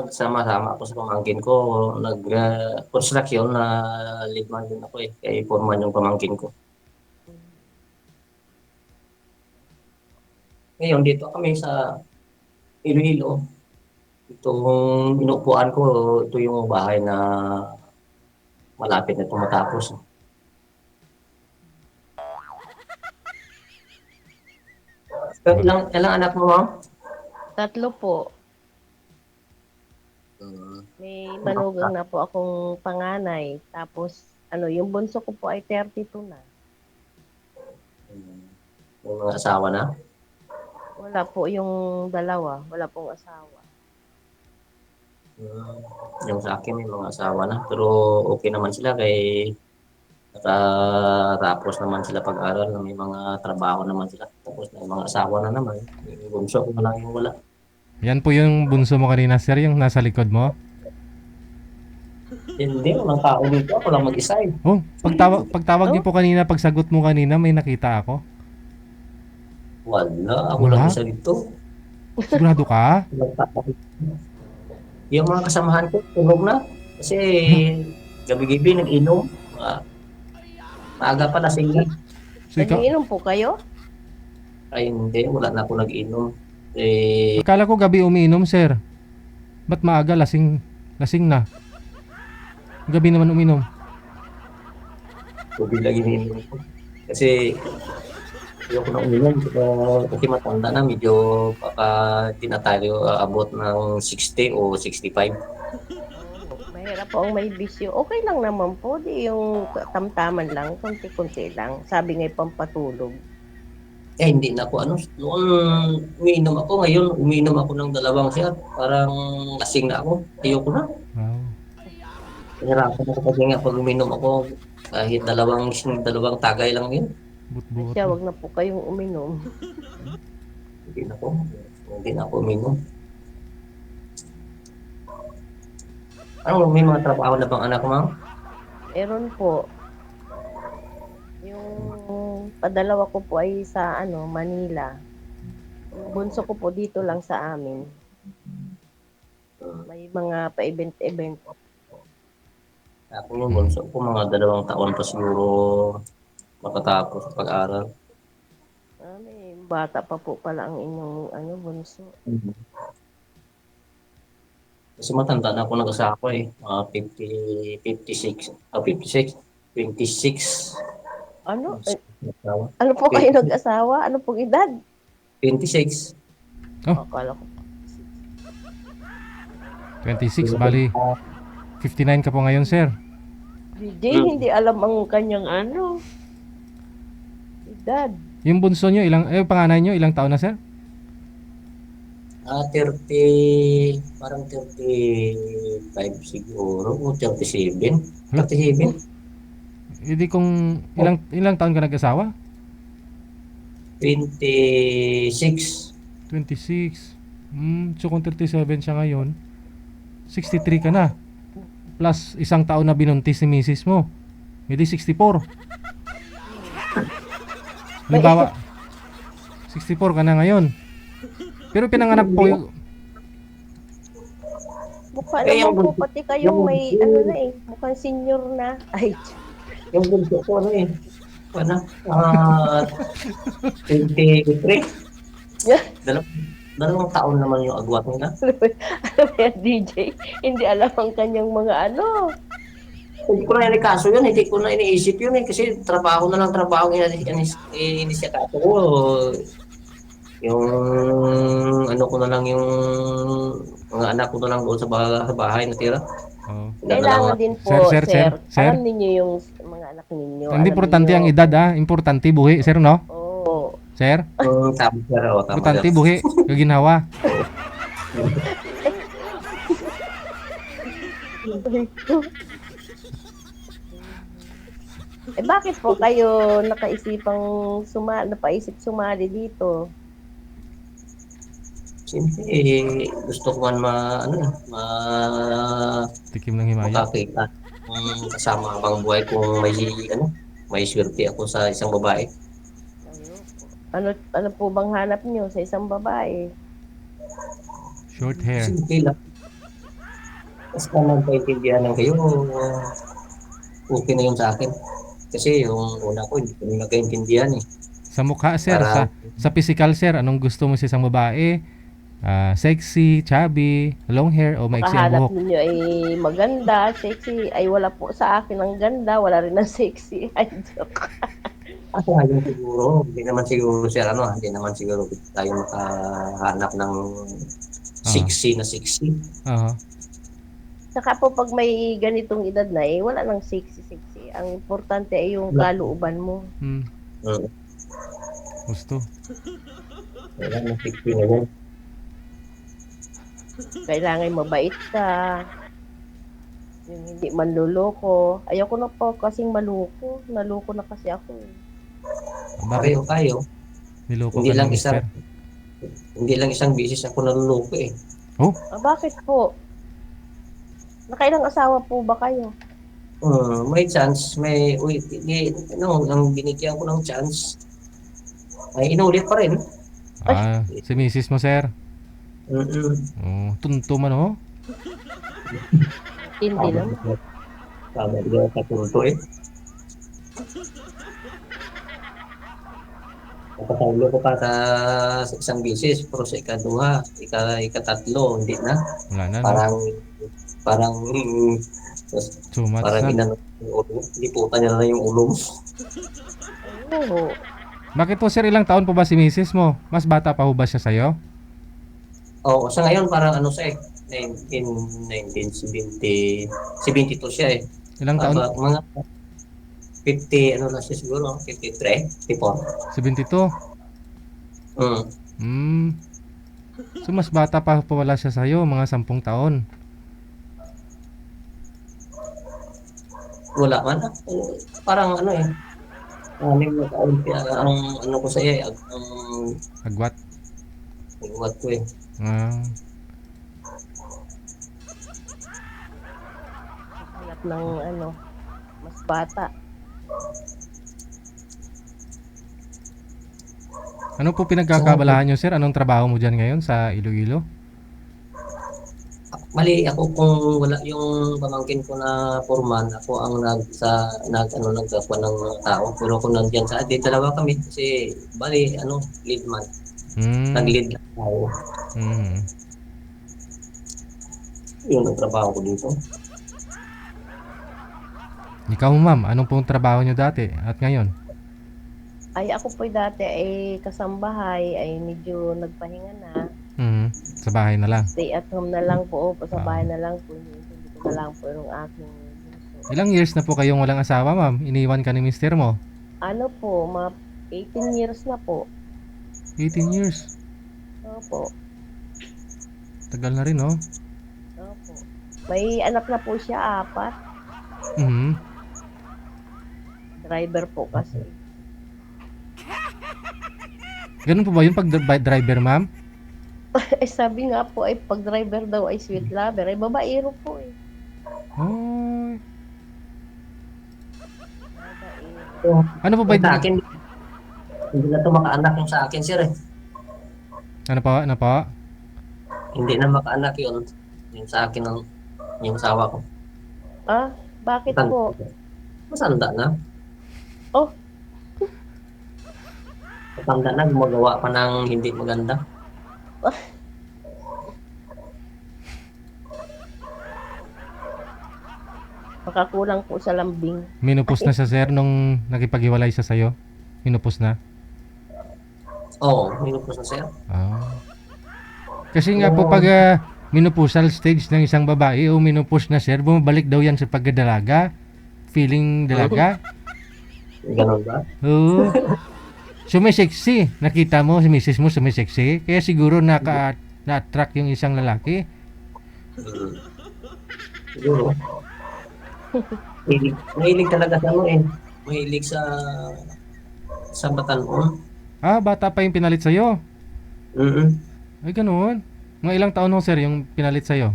Sama-sama ako sa pamangkin ko. Construction na leadman din ako eh. Kaya foreman yung pamangkin ko. Ngayon, dito kami sa Iloilo. Itong inuupuan ko, ito yung bahay na malapit na tumatapos. Ilang anak mo, ma'am? 3 po. May manugang na po akong panganay. Tapos, yung bunso ko po ay 32 na. Yung mga asawa na? Wala po yung dalawa. Wala pong asawa. Yung sa akin, may mga asawa na. Pero okay naman sila kay nakatapos naman sila pag-aral. May mga trabaho naman sila. Tapos may mga asawa na naman. Yung bunso ko na lang yung wala. Yan po yung bunso mo kanina, sir, yung nasa likod mo. Hindi, walang tao dito. Ako lang mag-isa eh. Oh, pagtawag niyo po kanina, pagsagot mo kanina, may nakita ako. Wala, ako Wala? lang isa dito. Sigurado ka? Yung mga kasamahan ko, tulog na. Kasi gabi-gabi nag-inom. Maaga pa lasing na. So, ikaw, Nagiinom po kayo? Ay hindi, wala na ako nag-inom. akala ko gabi umiinom, sir. Ba't maaga lasing na? Gabi naman uminom. Gabi lagi iniinom ko. Kasi ayoko na uminom. Kasi matanda na, medyo baka di na tayo abot ng 60 o 65. Mahirap po ang may bisyo. Okay lang naman po. Di yung tamtaman lang. Kunti-kunti lang. Sabi nga pampatulog. Hindi na ako noon umiinom ako, ngayon umiinom ako ng 2 shot. Parang lasing na ako. Ayoko na. Wow. Nahirapan ako kasi nga pag uminom ako, kahit dalawang tagay lang yun. But. Siya, wag na po kayong uminom. Hindi na ako uminom. May mga trabaho na bang anak, ma'am? Meron po. Yung padalawa ko po ay sa Manila. Yung bunso ko po dito lang sa amin. May mga pa-event-event. Ako yung bunso ko, mga 2 taon pa siguro makatapos sa pag-aral. May bata pa po pala ang inyong bunso. Kasi matanda na ako nag-asawa eh. Mga 56. 26. Ano? Nag-asawa. Ano po kayo nag-asawa? Ano pong edad? 26. Akala ko. 26, bali. 59 ka po ngayon, sir. DJ, hindi alam ang kanyang edad. Yung bunso nyo, panganay nyo, ilang taon na, sir? 30, parang 35 siguro, o 37. 37. Hindi kung ilang taon ka nag-asawa? 26. 26. So kung 37 siya ngayon, 63 ka na. Plus 1 taon na binuntis ni misis mo. Hindi 64. Halimbawa, 64 ka na ngayon. Pero pinanganak po yung... Mukha naman po pati kayong may mukhang senior na. Ay, Yung bunso ko 23. Dalawang taon naman yung agwat nila. DJ, hindi alam ang kanyang mga Hindi ko na inikaso yun, hindi ko na iniisip yun kasi trabaho na lang trabaho inisyatato ko. Yung ko na lang yung mga anak ko na lang doon sa bahay na tira. Kailangan din po, sir. Alam ninyo yung mga anak ninyo. Hindi importante ang edad, importante buhi, sir, no? Oo. Sir? Tama, sir. Importante buhi, kaginawa. Bakit po kayo napaisip sumali dito? Siyempre, gusto ko man tikim ng himaya. makakita. kasama pang buhay kung may swerte ako sa isang babae. Ano po bang hanap niyo sa isang babae? Short hair. Simple lang. Basta magkaintindihan lang kayo, okay na yun sa akin. Kasi yung una ko, hindi ko nagkaintindihan eh. Sa mukha, sir. Para- Sa physical, sir, anong gusto mo sa isang babae? Sexy, chubby, long hair, o maiksi ang Makahanap buhok? ninyo ay maganda, sexy. Ay wala po sa akin ang ganda, wala rin ang sexy. Ay, joke. Ayun siguro, hindi naman siguro sir, hindi naman siguro tayo makahanap ng sexy na sexy. Oo. Saka po pag may ganitong edad na wala nang sexy. Ang importante ay yung kalooban mo. Hmm. Gusto. Wala nang sexy na yun. Kailangan mabait ka. Yung hindi manluloko. Ayoko na po kasing maloko. Naloko na kasi ako eh. Bakit? Pareho tayo. Niloko Hindi ka lang ng mister? Hindi lang isang bisis ako naluloko eh. Bakit po? Nakailang asawa po ba kayo? May chance, nang binigyan ko ng chance, ay inulit pa rin. Si misis mo, sir? Mm-mm. Tunto man, oh. Hindi naman. Tama din sa punto eh. Nakatawlo ko pa sa isang bisis, pero sa ikaduha, ikatatlo, hindi na. Wala na, no? Parang Too much parang na. inano yung ulo. Liputan niya na yung ulo mo. Oo. Bakit po, sir, ilang taon po ba si misis mo? Mas bata pa ho ba siya sa'yo? Oo, sa ngayon parang siya eh. 1970, 72 siya eh. Ilang taon? Mga 50, na siya siguro, 53, 54. 72? So, mas bata pa wala siya sa'yo, mga 10 taon. Wala man. Parang anim na taon kaya ang ko sa iya, ang Agwat? agwat ko eh. Hanap ng mas bata. Ano po pinagkakabalahan nyo, sir? Anong trabaho mo dyan ngayon sa Iloilo? Mali ako kung wala yung pamangkin ko na foreman, ako ang nagkakuha ng mga tao. Pero kung nandiyan dalawa kami kasi lead man. Nag-lead lang tayo. Yun ang trabaho ko dito. Ikaw, ma'am, anong pong trabaho nyo dati at ngayon? Ay ako po dati ay kasambahay ay medyo nagpahinga na. Sa bahay na lang. Stay at home na lang po. Sa bahay na lang po. Hindi ko na lang po yung aking bunso. Ilang years na po kayong walang asawa, ma'am? Iniwan ka ni mister mo? Ano po, mga 18 years na po. 18 years. Opo. Tagal na rin, oh. Opo. May anak na po siya, 4. Driver po kasi. Ganun po ba yun pag driver, ma'am? Eh sabi nga po ay pag driver daw ay sweet lover. Ay babaero po eh. Oh. Babaero. Ano po ba Sa akin, hindi na ito makaanak yung sa akin, sir eh. Ano po? Ano po? Hindi na makaanak yun. Yung sa akin, yung asawa ko. Bakit po? Masanda na. Oh. Masanda na, gumagawa pa ng hindi maganda. Makakulang po sa lambing. Minupos na siya, sir, nung nakipag-iwalay siya sa'yo? Minupos na? Oo, minupos na sir. Kasi nga po pag minupusal stage ng isang babae o minupos na, sir, bumabalik daw yan sa pagdadalaga. Feeling dalaga. Ganun ba? Oo. Sumisexy. Nakita mo si misis mo sumisexy. Kaya siguro na-attract yung isang lalaki. Siguro. Mahilig talaga sa mahilig sa batanon. Bata pa yung pinalit sa'yo. Ay, ganoon. Mga ilang taon ho, sir, yung pinalit sa'yo?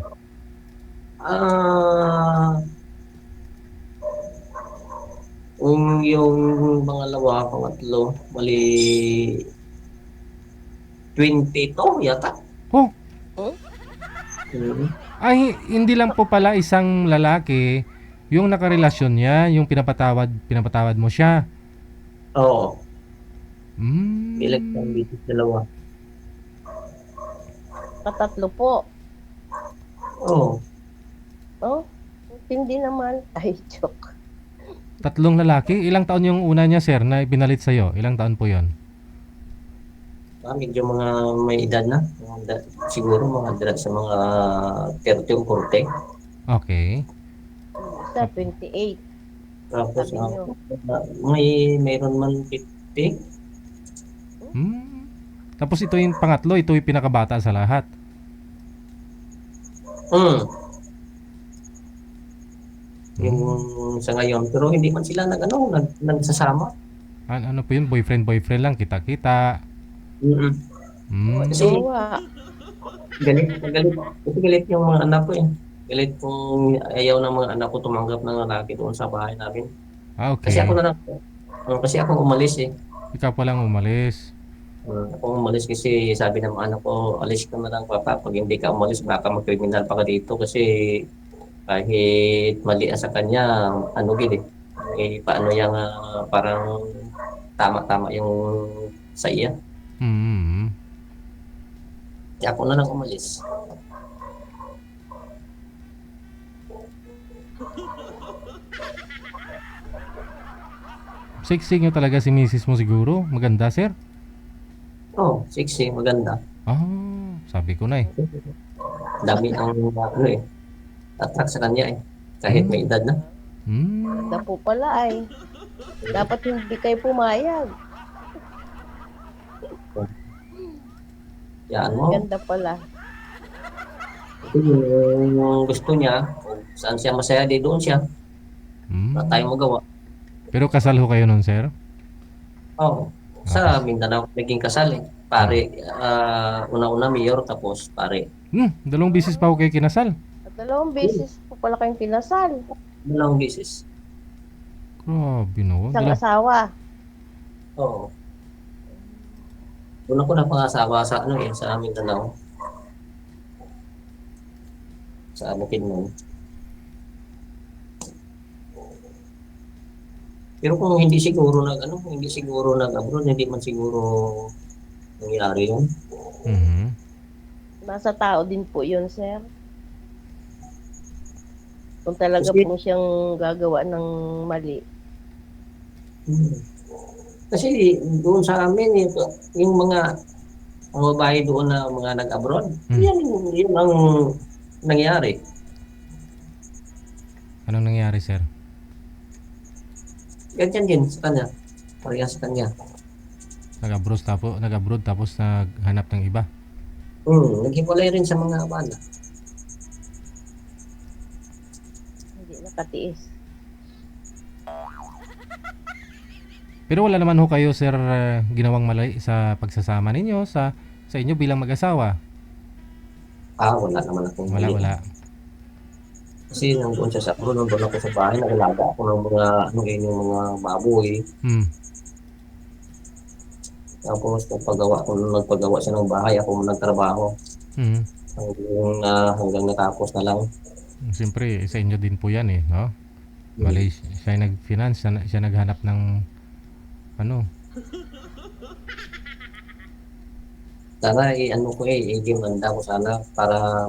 Kung yung pangalawa, pangatlo, mali 22 yata. Oh, Mm. ay hindi lang po pala isang lalaki yung nakarelasyon niya, yung pinapatawad mo siya. Oo, Mm. ilag ng bisis dalawa. Katatlo po. Oo, Oh, hindi naman. Ay, joke. Tatlong lalaki. Ilang taon yung una niya, sir, na ipinalit sa'yo? Ilang taon po yon? medyo mga may edad na. Siguro mga edad sa mga 30 o 40. Okay. Isa, 28. Tapos Sabi niyo. mayroon man 50. Hmm. Tapos ito yung pangatlo, ito yung pinakabata sa lahat. Mm. Yung sa ngayon, pero hindi man sila nagsasama. Ano po yun? Boyfriend lang, kita-kita. Mm. Hmm. Kasi Jowa. galit. Kasi galit yung mga anak ko eh. Galit kung ayaw ng mga anak ko tumanggap ng lalaki doon sa bahay namin. Okay. Kasi ako umalis eh. Ikaw pa lang umalis. Ako umalis kasi sabi ng mga anak ko, alis ka na lang papa. Pag hindi ka umalis, baka mag-criminal pa ka dito kasi kahit mali sa kanya, gini, paano yung parang tama-tama yung sa iya. Hmm. Kaya ako na lang umalis. Siksik nyo talaga si misis mo siguro. Maganda, sir. Oh, sexy, maganda. Ah, sabi ko na eh. Dami ang attract sa kanya eh. Kahit may edad na. Hmm. Ganda po pala ay. Dapat hindi kayo pumayag. Yan mo. Ganda pala. Kasi yung gusto niya, kung saan siya masaya, di doon siya. Hmm. Wala tayong magawa. Pero kasal ho kayo nun, sir? Oh, sa Mindanao naging kasal eh. Pare, una-una mayor tapos pare. Dalawang bisis pa ho kayo kinasal. At 2 beses po pala kayong kinasal. Dalawang beses. Grabe no. Isang asawa. Oo. Una ko na pangasawa sa sa Mindanao. Sa Bukidnon. Pero kung hindi siguro nag-abroad, hindi man siguro nangyari yun. Mhm. Nasa tao din po yun, sir. Kung talaga Kasi- po siyang gagawa ng mali. Kasi doon sa amin, yung mga babae doon na mga nag-abroad, yan ang nangyari. Anong nangyari, sir? Ganyan din sa kanya. Parehas sa kanya. Nag-abroad tapos naghanap ng iba. Naghiwalay rin sa mga bala. Hindi nakatiis. Pero wala naman ho kayo, sir, ginawang mali sa pagsasama ninyo sa inyo bilang mag-asawa. Wala naman akong mali. Wala. Kasi nandun siya sa abroad, nandun ako sa bahay, nagalaga ako ng mga yung mga baboy. Tapos nagpagawa siya ng bahay, ako nagtrabaho. Hanggang natapos na lang. Siyempre, sa inyo din po yan eh, no? Bali, siya yung nag-finance, siya naghanap ng Sana i-demanda ko sana para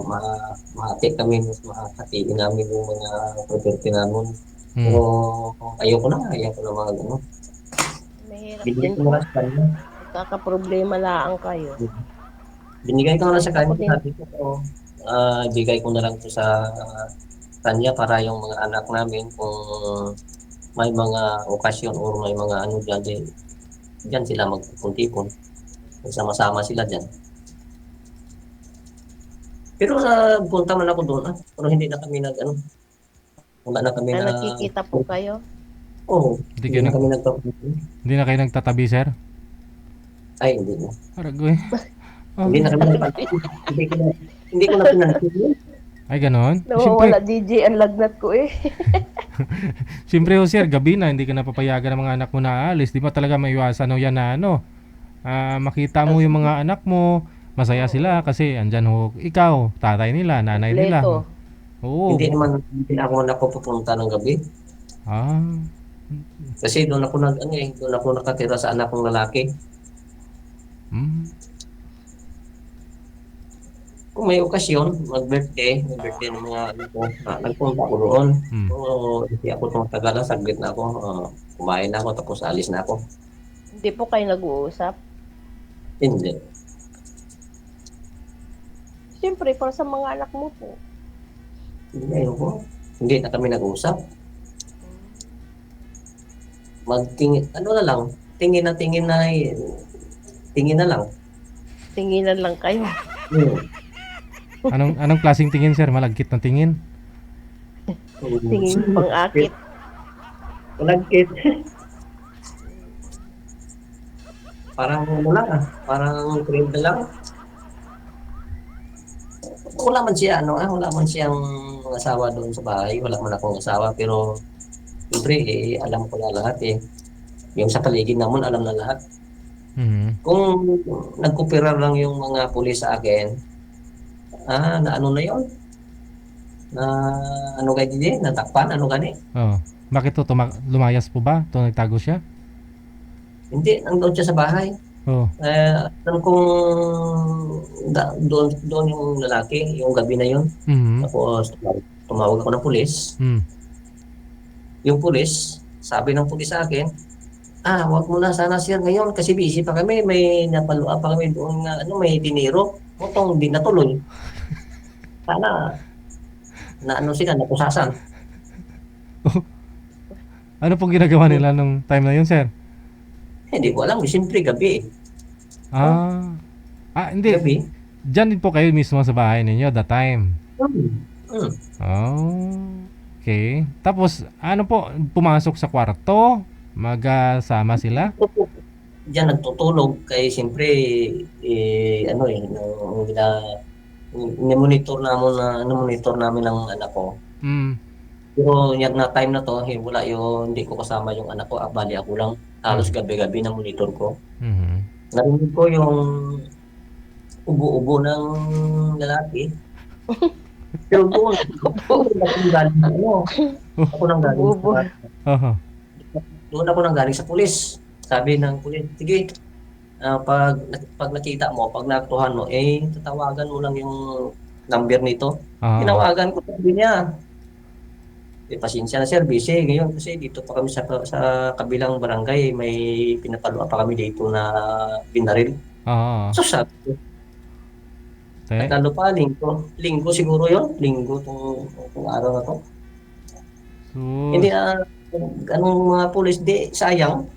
mahati kami, mahatiin namin yung mga property namin. Pero ayoko na mga Mahirap Binigay din ko po. na sa kanya. Kakaproblema lang kayo. Binigay ko na sa kanya. Sabi ko, bigay ko na lang to sa kanya para yung mga anak namin kung may mga okasyon or may mga dyan sila magpipon-tipon. Sama-sama sila dyan. Pero punta man ako doon, pero hindi na kami wala na kami na... Nakikita po kayo? Oo. Hindi na kayo nagtatabi, sir? Ay, hindi na. Aragoy. Hindi na kami nagtatabi. Hindi ko na pinansin. Ay, ganon? Nawawala DJ ang lagnat ko eh. Siyempre ho sir, gabi na, hindi ka napapayagan ng mga anak mo na aalis. Di ba talaga maiwasan ho yan na makita mo yung mga anak mo, masaya sila kasi andyan ho ikaw, tatay nila, nanay nila. Kompleto. Oo. Hindi na ako napupunta ng gabi. Ah. Kasi doon ako nakatira sa anak kong lalaki. Mm. Kung may okasyon, mag-birthday ng mga ko, nagpunta ako doon. Hindi ako tumatagal, saglit na ako. Kumain na ako, tapos alis na ako. Hindi po kayo nag-uusap? Hindi. Siyempre, para sa mga anak mo po. Hindi na kami nag-uusap. Magtingin, tingin na lang. Tinginan lang kayo. Anong klaseng tingin sir? Malagkit na tingin? Tingin pang-akit. Malagkit. Parang parang cream na lang. Wala man siyang asawa doon sa bahay, wala man akong asawa, pero siyempre alam ko na lahat eh. Yung sa paligid naman alam na lahat. Kung nagkupira lang yung mga pulis sa akin, na ano na yun? Na ano kayo din? Natakpan? Ano gani? Oh. Bakit to? Lumayas po ba? To nagtago siya? Hindi, nandun siya sa bahay. Oh. Alam kong doon yung lalaki, yung gabi na yun. Tapos tumawag ako ng pulis. Yung pulis, sabi ng pulis sa akin, wag mo na sana sir ngayon kasi busy pa kami, may napalua pa kami doon nga, may dinero. Mutong hindi natuloy. Sana sila napusasan. Ano pong ginagawa nila nung time na yun, sir? Hindi ko alam, siyempre gabi. Hindi. Gabi. Diyan din po kayo mismo sa bahay ninyo that time. Okay. Tapos, ano po, pumasok sa kwarto, magsama sila? Diyan nagtutulog kay siyempre monitor namin ng anak ko. Pero na time na to, wala hindi ko kasama yung anak ko, bali ako lang. Halos gabi-gabi na monitor ko. Narinig ko yung ubo-ubo ng lalaki. Pero doon ako nang galing sa pulis. Sabi ng pulis, sige, pag nakita mo, pag nakutuhan mo, tatawagan mo lang yung number nito. Tinawagan ko, sabi niya. Pasensya na sir, busy ngayon kasi dito pa kami sa kabilang barangay, may pinapalua pa kami dito na binaril. So sabi ko, nagkalo pa, linggo siguro yun, linggo itong araw na to. Hindi anong mga pulis, di sayang.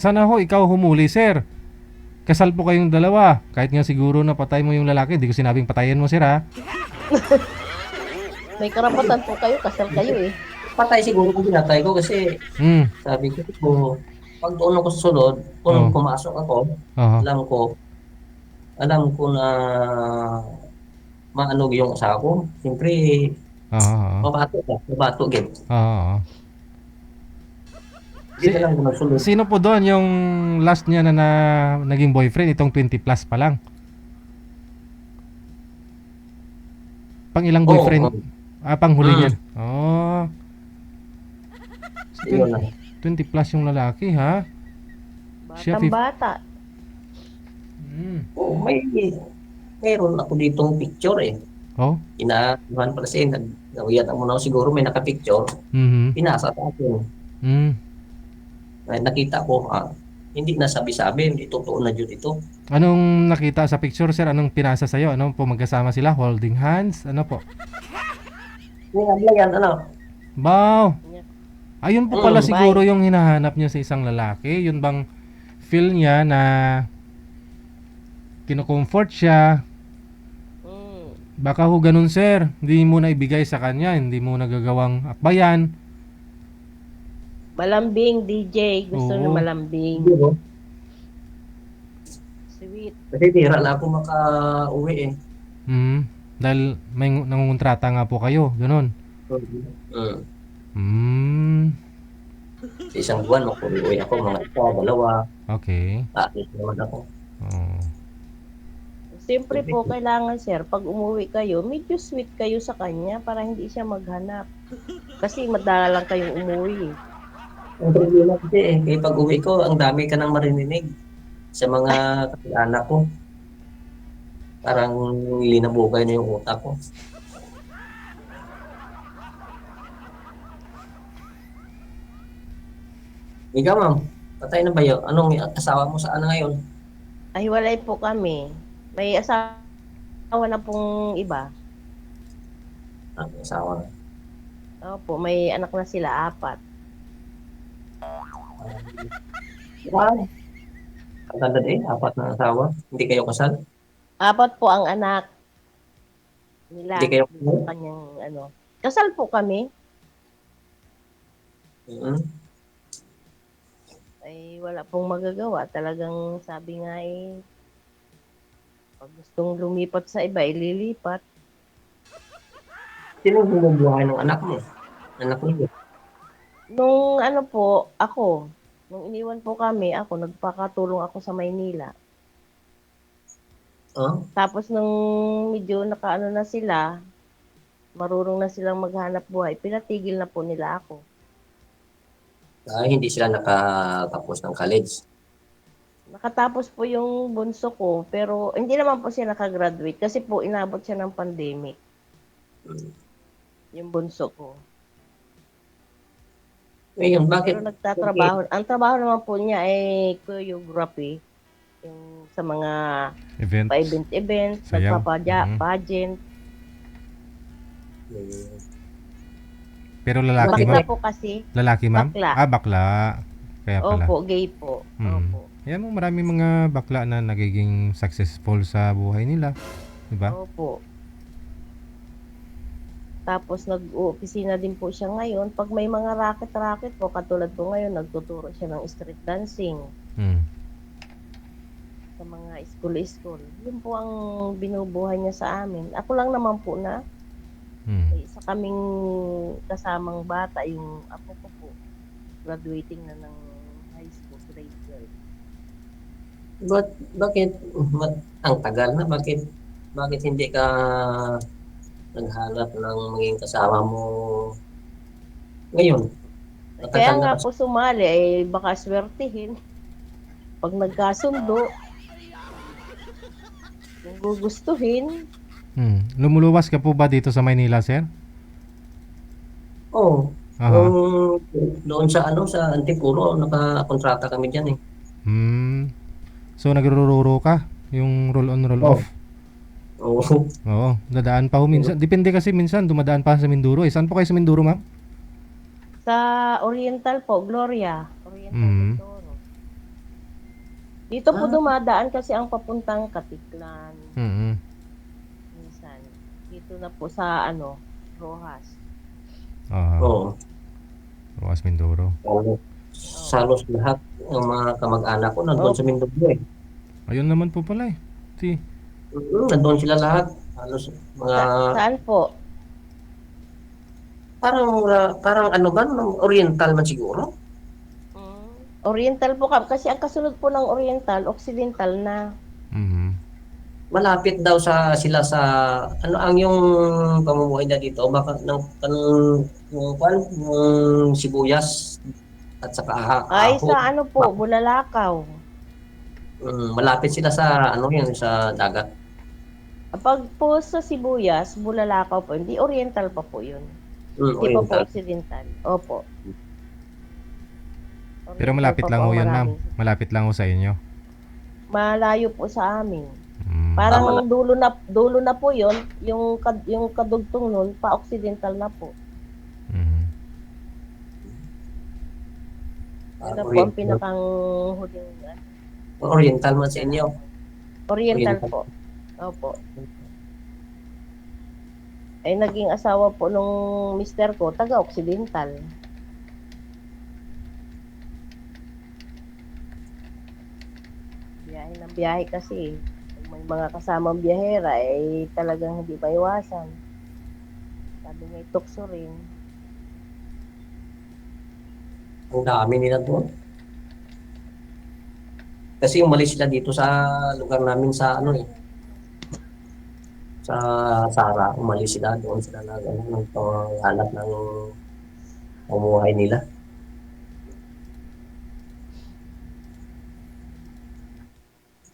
Sana ho ikaw humuli, sir. Kasal po kayong dalawa. Kahit nga siguro napatay mo yung lalaki, hindi ko sinabing patayin mo, sir, ha? May karapatan po kayo, kasal kayo eh. Patay siguro kung pinatay ko kasi sabi ko, pag doon ako sa sulod, kung pumasok ako, alam ko na maanog yung asawa ko. Siyempre, mabato gid. Sino po doon yung last niya na naging boyfriend, itong 20 plus pa lang? Pang ilang boyfriend? Pang huli niya. 20 plus yung lalaki, ha? Batang-bata. Meron ako ditong picture eh. Inakuhan pala siya, nagawiyat mo na siguro may nakapicture. Pinasa sa akin. Nakita ko, hindi na sabi-sabi, hindi totoo na dyan ito. Anong nakita sa picture, sir? Anong pinasa sa'yo? Ano po, magkasama sila? Holding hands? Ano po? Wow! Ayun po pala siguro yung hinahanap niya sa isang lalaki. Yun bang feel niya na kinukomfort siya? Baka ho ganun, sir. Hindi mo na ibigay sa kanya, hindi mo nagagawang akbayan. Malambing, DJ. Gusto na malambing. Sweet. Kasi bihira na ako maka-uwi eh. Dahil may nangungontrata nga po kayo, ganun. Sa isang buwan, makuwi ako mga isa, dalawa. Okay. Alis naman ako. Oh. Siyempre po, kailangan sir, pag umuwi kayo, medyo sweet kayo sa kanya para hindi siya maghanap. Kasi madala lang kayong umuwi. Ang problema kasi kaya pag uwi ko, ang dami ka nang marinig sa mga anak ko. Parang linabugay na yung utak ko. Ikaw, ma'am, patay na ba yun? Anong asawa mo saan na ngayon? Ay, walay po kami. May asawa na pong iba. Asawa na. Opo, may anak na sila, 4. Wow. Ang ganda din, 4 na asawa. Hindi kayo kasal? 4 po ang anak nila. Hindi kayo Kanyang, kasal po kami. Ay, wala pong magagawa. Talagang sabi nga pag gustong lumipat sa iba, ililipat. Sino bumubuhay ng anak mo? Anak niyo? Nung ako, nung iniwan po kami, nagpakatulong ako sa Maynila. Tapos nung medyo nakaano na sila, marunong na silang maghanap buhay, pinatigil na po nila ako. Hindi sila nakatapos ng college. Nakatapos po yung bunso ko, pero hindi naman po siya nakagraduate kasi po inabot siya ng pandemic. Yung bunso ko. Ngayon, bakit? Pero nagtatrabaho. Ang trabaho naman po niya ay choreography. Yung sa mga pa-event, nagpapa-pageant. Pero lalaki, Bakla ma'am? po kasi. Lalaki, ma'am? Bakla. Bakla. Kaya pala. Opo, gay po. Opo. Yan mo, marami mga bakla na nagiging successful sa buhay nila. Diba? Opo. Tapos nag-opisina din po siya ngayon. Pag may mga racket po, katulad po ngayon, nagtuturo siya ng street dancing. Sa mga school. Yun po ang binubuhay niya sa amin. Ako lang naman po na may isa kaming kasamang bata, yung apo ko po, graduating na ng high school, grade 12. Bakit ang tagal na? Bakit hindi ka naghanap ng maging kasama mo ngayon? Kaya nga po sumali, baka swertihin. Pag nagkasundo, kung gugustuhin. Lumuluwas ka po ba dito sa Maynila, sir? Oo. Doon sa sa Antipolo, nakakontrata kami diyan eh. So nagrururo ka? Yung roll on, roll off? Oo. Dadaan pa ho minsan. Depende kasi minsan, dumadaan pa sa Mindoro eh. Saan po kayo sa Mindoro, ma'am? Sa Oriental po, Gloria. Oriental Mindoro. Dito po dumadaan kasi ang papuntang Katiklan. Minsan. Dito na po sa Rojas. Rojas, Mindoro. Salos lahat ng mga kamag-anak ko nandun sa Mindoro eh. Ayun naman po pala eh. Nandun sila lahat. Halos mga... Saan po? Parang Oriental man siguro. Oriental po kasi ang kasunod po ng Oriental, Occidental na. Malapit daw sila sa ang yung pamumuhay na dito baka yung sibuyas at saka Ay, sa po, Bulalakaw. Malapit sila sa sa dagat. Pag po sa sibuyas, Bulalakaw po, hindi Oriental pa po yun. Hindi pa po Occidental. Opo. Pero malapit lang ho yun, ma'am. Malapit lang ho sa inyo. Malayo po sa amin. Parang dulo na po yun, yung kadugtong nun, pa-Occidental na po. Ano po ang pinakang huling Oriental man sa inyo? Oriental po. Opo. Ay naging asawa po nung mister ko, taga-Occidental. Biyahe naman biyahe kasi. Kung may mga kasamang biyahera, eh talagang hindi maiwasan. Sabi nga tukso rin. Ang dami nila doon. Kasi umalis sila dito sa lugar namin sa ano eh. Sa Sara, umalis sila doon sila naghanap ng umuhay nila.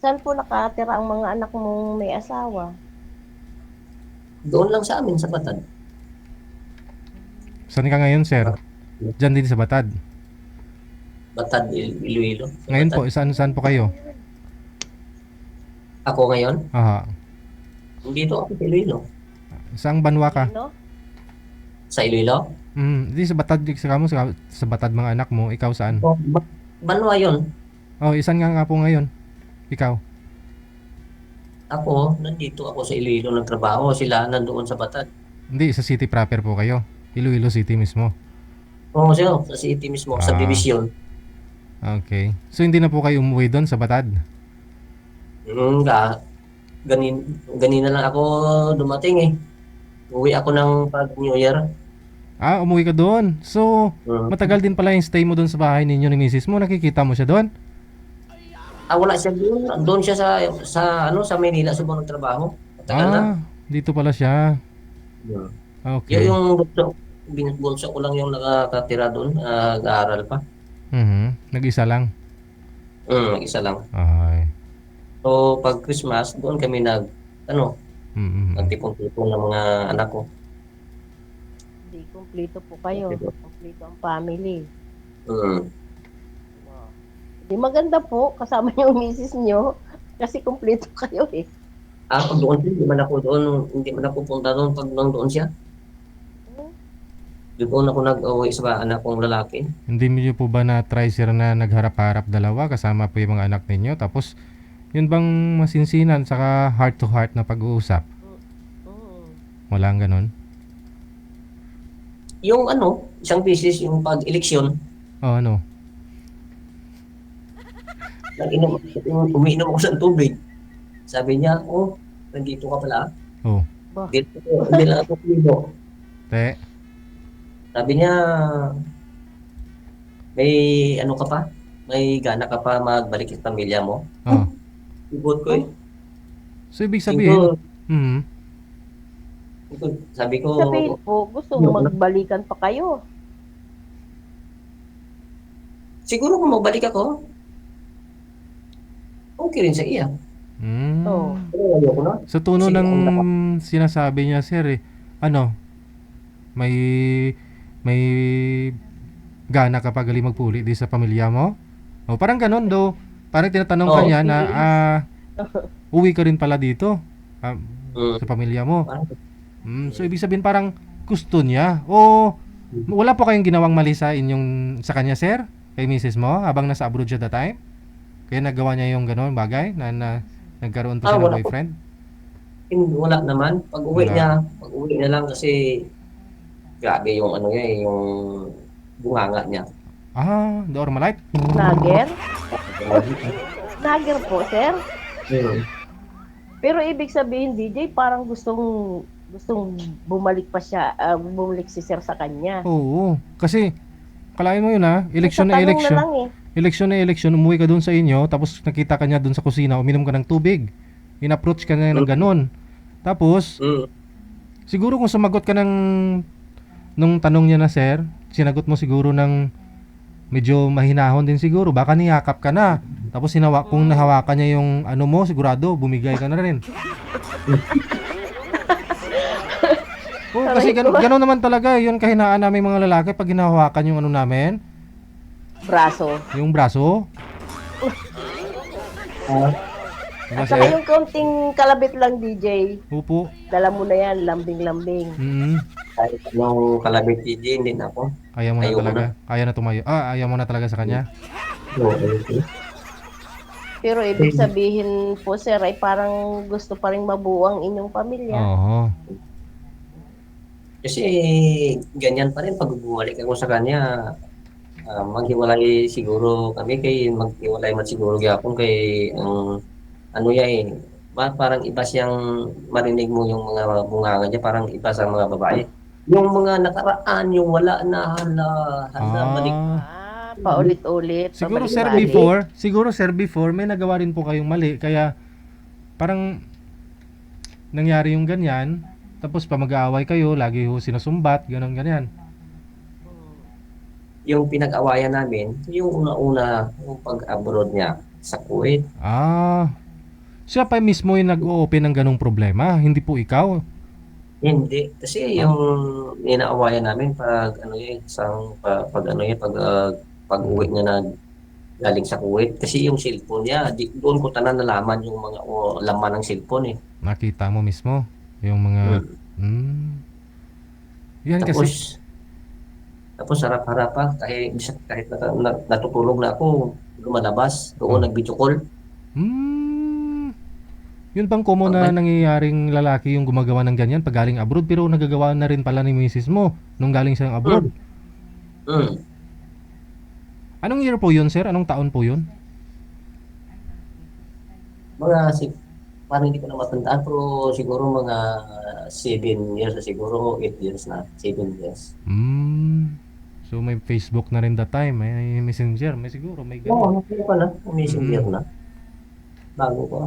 Saan po nakatira ang mga anak mong may asawa? Doon lang sa amin sa Batad. Saan ka ngayon, sir? Diyan din sa Batad. Batad, Iloilo. Sa Ngayon Batad. po, saan po kayo? Ako ngayon, Aha. dito ako sa Iloilo. Saang banwa ka? No? Sa Iloilo? Di sa Batad, sa Batad mga anak mo, ikaw saan? Oh, Banwa yun. Oh, isan nga po ngayon? Ikaw? Ako, nandito ako sa Iloilo nagtrabaho. Sila nandoon sa Batad. Hindi, sa city proper po kayo. Iloilo City mismo. Oo, siya, sa city mismo, sa division. Okay. So hindi na po kayo umuwi doon sa Batad? Ganina lang ako dumating eh. Uwi ako ng pag New Year. Umuwi ka doon. So, matagal din pala yung stay mo doon sa bahay ninyo ni misis mo. Nakikita mo siya doon? Wala siya doon. Doon siya sa Manila siguro nagtrabaho. Matagal na. Dito pala siya. Okay. Yung bunso ko lang yung nakatira doon, nag-aaral pa. Nag-isa lang? Nag-isa lang. Ay. So, pag Christmas, doon kami nagtipon-tipon ng mga anak ko. Hindi, kumpleto po kayo. Kumpleto ang family. Di maganda po, kasama yung misis nyo, kasi kumpleto kayo eh. Pag doon, hindi man ako punta doon pag doon siya. Doon ako nag-uwi sa anak kong lalaki. Hindi niyo po ba na-try sir na nagharap-harap dalawa kasama po yung mga anak ninyo? Tapos, yun bang masinsinan saka heart-to-heart na pag-uusap? Walang ganon? Yung isang beses yung pag-eleksyon. Ano? Umiinom ako ng tubig. Sabi niya, nandito ka pala. Dito lang ako dito. Sabi niya, may ka pa? May gana ka pa magbalik sa pamilya mo? Ibot ko eh. So, ibig sabihin? Sabi ko... Sabihin po, gusto mo magbalikan pa kayo. Siguro kung magbalik ako, okay rin sa iya. Sa tono ng sinasabi niya, sir, may gana ka pa gali magpuli di sa pamilya mo? Parang ganon do. Parang tinatanong ka niya na uwi ka rin pala dito sa pamilya mo. So ibig sabihin parang gusto niya o wala po kayong ginawang mali sa kanya, sir? Kay misis mo habang nasa abroad siya that time? Kaya nagawa niya yung ganon bagay na nagkaroon pa siya ng boyfriend? Wala naman. Pag-uwi niya lang kasi grabe yung yung bunganga niya. The Ormalite? Nagger? Nagger po, sir? Pero ibig sabihin, DJ, parang gustong bumalik pa siya, bumalik si sir sa kanya. Oo. Kasi, kalain mo yun eleksyon na eleksyon. Eleksyon na eleksyon, umuwi ka doon sa inyo, tapos nakita ka niya doon sa kusina, uminom ka ng tubig. In-approach ka niya ng ganon. Tapos, siguro kung sumagot ka nung tanong niya na, sir, sinagot mo siguro ng medyo mahinahon din siguro. Baka niyakap ka na. Tapos kung nahawakan niya yung mo, sigurado, bumigay ka na rin. Kasi gano'n naman talaga. Yun kahinaan namin mga lalaki pag hinahawakan yung namin. Braso. Yung braso. At saka yung konting kalabit lang, DJ. Opo. Dala mo na yan, lambing-lambing. Kahit anong kalabit, DJ, hindi na ako. Ayaw mo na talaga. Ayaw na tumayo. Ayaw mo na talaga sa kanya. Pero ibig sabihin po, sir, ay parang gusto pa rin mabuo ang inyong pamilya. Oo. Kasi ganyan pa rin pag bumalik ako sa kanya. Maghiwalay siguro kami maghiwalay man siguro gyapon kay ano yan eh, parang iba siyang marinig mo yung mga bunganga niya, parang iba sa mga babae. Yung mga nakaraan, yung wala na, hala, balik. Paulit-ulit. Siguro pabalik-balik. sir before may nagawa rin po kayong mali kaya parang nangyari yung ganyan tapos pa mag-aaway kayo, lagi ho sinusumbat, ganyan. Yung pinag-awayan namin, yung una-una, yung pag-abroad niya sa Kuwait. Siya pa mismo yung nag-o-open ng ganong problema, hindi po ikaw. Hindi, kasi yung inaawayan namin pag ano yun, pag uwi niya na galing sa Kuwait. Kasi yung cellphone niya, doon ko tanan nalaman yung mga laman ng cellphone eh. Nakita mo mismo yung mga yan Tapos harap-harap pa, kahit natutulog na ako, lumalabas, doon nag-video call. Yun bang common na nangyayaring lalaki yung gumagawa ng ganyan pag galing abroad, pero nagagawa na rin pala ni misis mo nung galing siyang abroad? Anong year po yun, sir? Anong taon po yun? Parang hindi ko na matandaan, pero siguro mga 7 years na siguro, 8 years na, 7 years. So may Facebook na rin that time, may Messenger, may siguro, may Oo, gano'n. pala, Messenger na. Bago ko.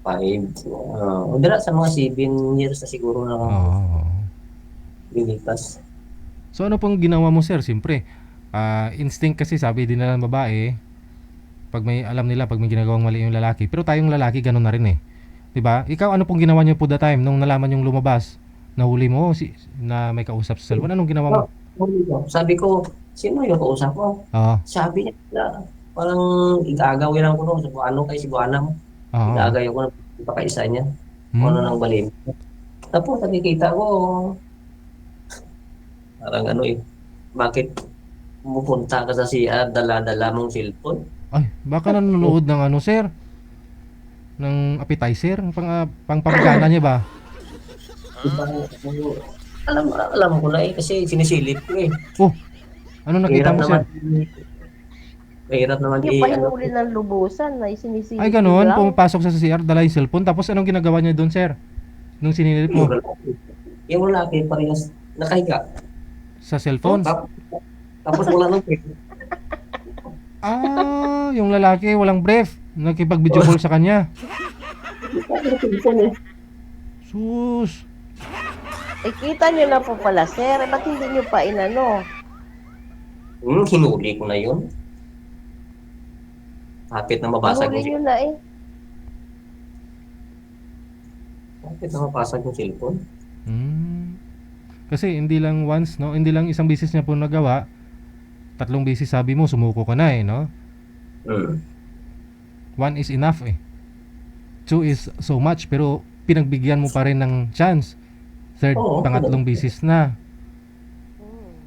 5, dira sa mga 7 years na siguro na lilipas. So ano pong ginawa mo, sir? Siyempre, instinct kasi sabi din na ng babae, pag may alam nila, pag may ginagawang mali yung lalaki. Pero tayong lalaki, ganun na rin eh. Diba? Ikaw, ano pong ginawa niyo po that time nung nalaman yung lumabas? Nahuli mo na may kausap sa cellphone? Anong ginawa mo? Sabi ko, sino yung kausap mo? Sabi niya na parang igagawin lang ko no, sa ano kay Cebuana mo. Igagawin ko na pakaisa niya. Ano nang balim. Tapos nakikita ko, parang ano eh, bakit pupunta ka sa CR, dala-dala mong cellphone? Ay, baka nanonood ng ano, sir? Ng appetizer? Pang pamagana niya ba? Alam ko na eh, kasi sinisilip ko eh. Oh, ano nakita mo, sir? Mahirap naman Yung pahinuli ng lubusan na isinisilip. Ay, ganun, pumapasok sa CR, dala yung cellphone. Tapos anong ginagawa niya doon, sir? Nung sinilip mo? Yung lalaki parehas nakahiga. Sa cellphone? Tapos wala nang pwede. Yung lalaki walang brief, nakipag-video call sa kanya. Sus. Kita nyo na po pala, sir. Ba't hindi nyo pa inano? Hinuli ko na yun. Hapit na mabasag Hinuli nyo na eh. Hapit na mabasag yung cellphone. Kasi hindi lang once, no? Hindi lang isang beses niya po nagawa. 3 beses sabi mo, sumuko ka na eh, no? 1 is enough eh. 2 is so much, pero pinagbigyan mo pa rin ng chance. 3rd, pangatlong beses na.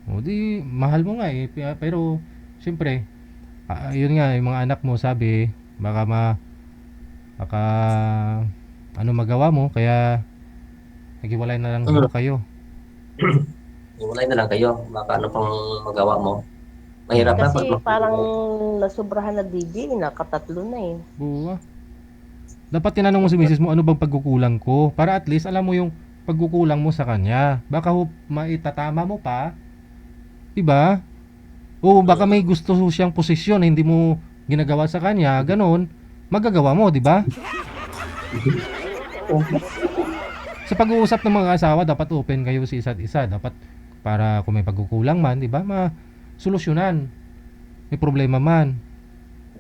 O di, mahal mo nga eh. Pero, syempre, yun nga, yung mga anak mo sabi, baka ano magawa mo, kaya naghiwalay na lang kayo. Hiwalay na lang kayo, baka ano pang magawa mo. Mahirap na. Kasi parang nasubrahan na DJ, nakatatlo na eh. Buwa. Dapat tinanong mo si misis mo, ano bang pagkukulang ko? Para at least alam mo yung pagkukulang mo sa kanya. Baka maitatama mo pa. Diba? O baka may gusto siyang posisyon na hindi mo ginagawa sa kanya. Ganon. Magagawa mo, diba? Sa pag-uusap ng mga asawa, dapat open kayo sa isa't isa. Dapat para kung may pagkukulang man, diba? Solusyonan. May problema man.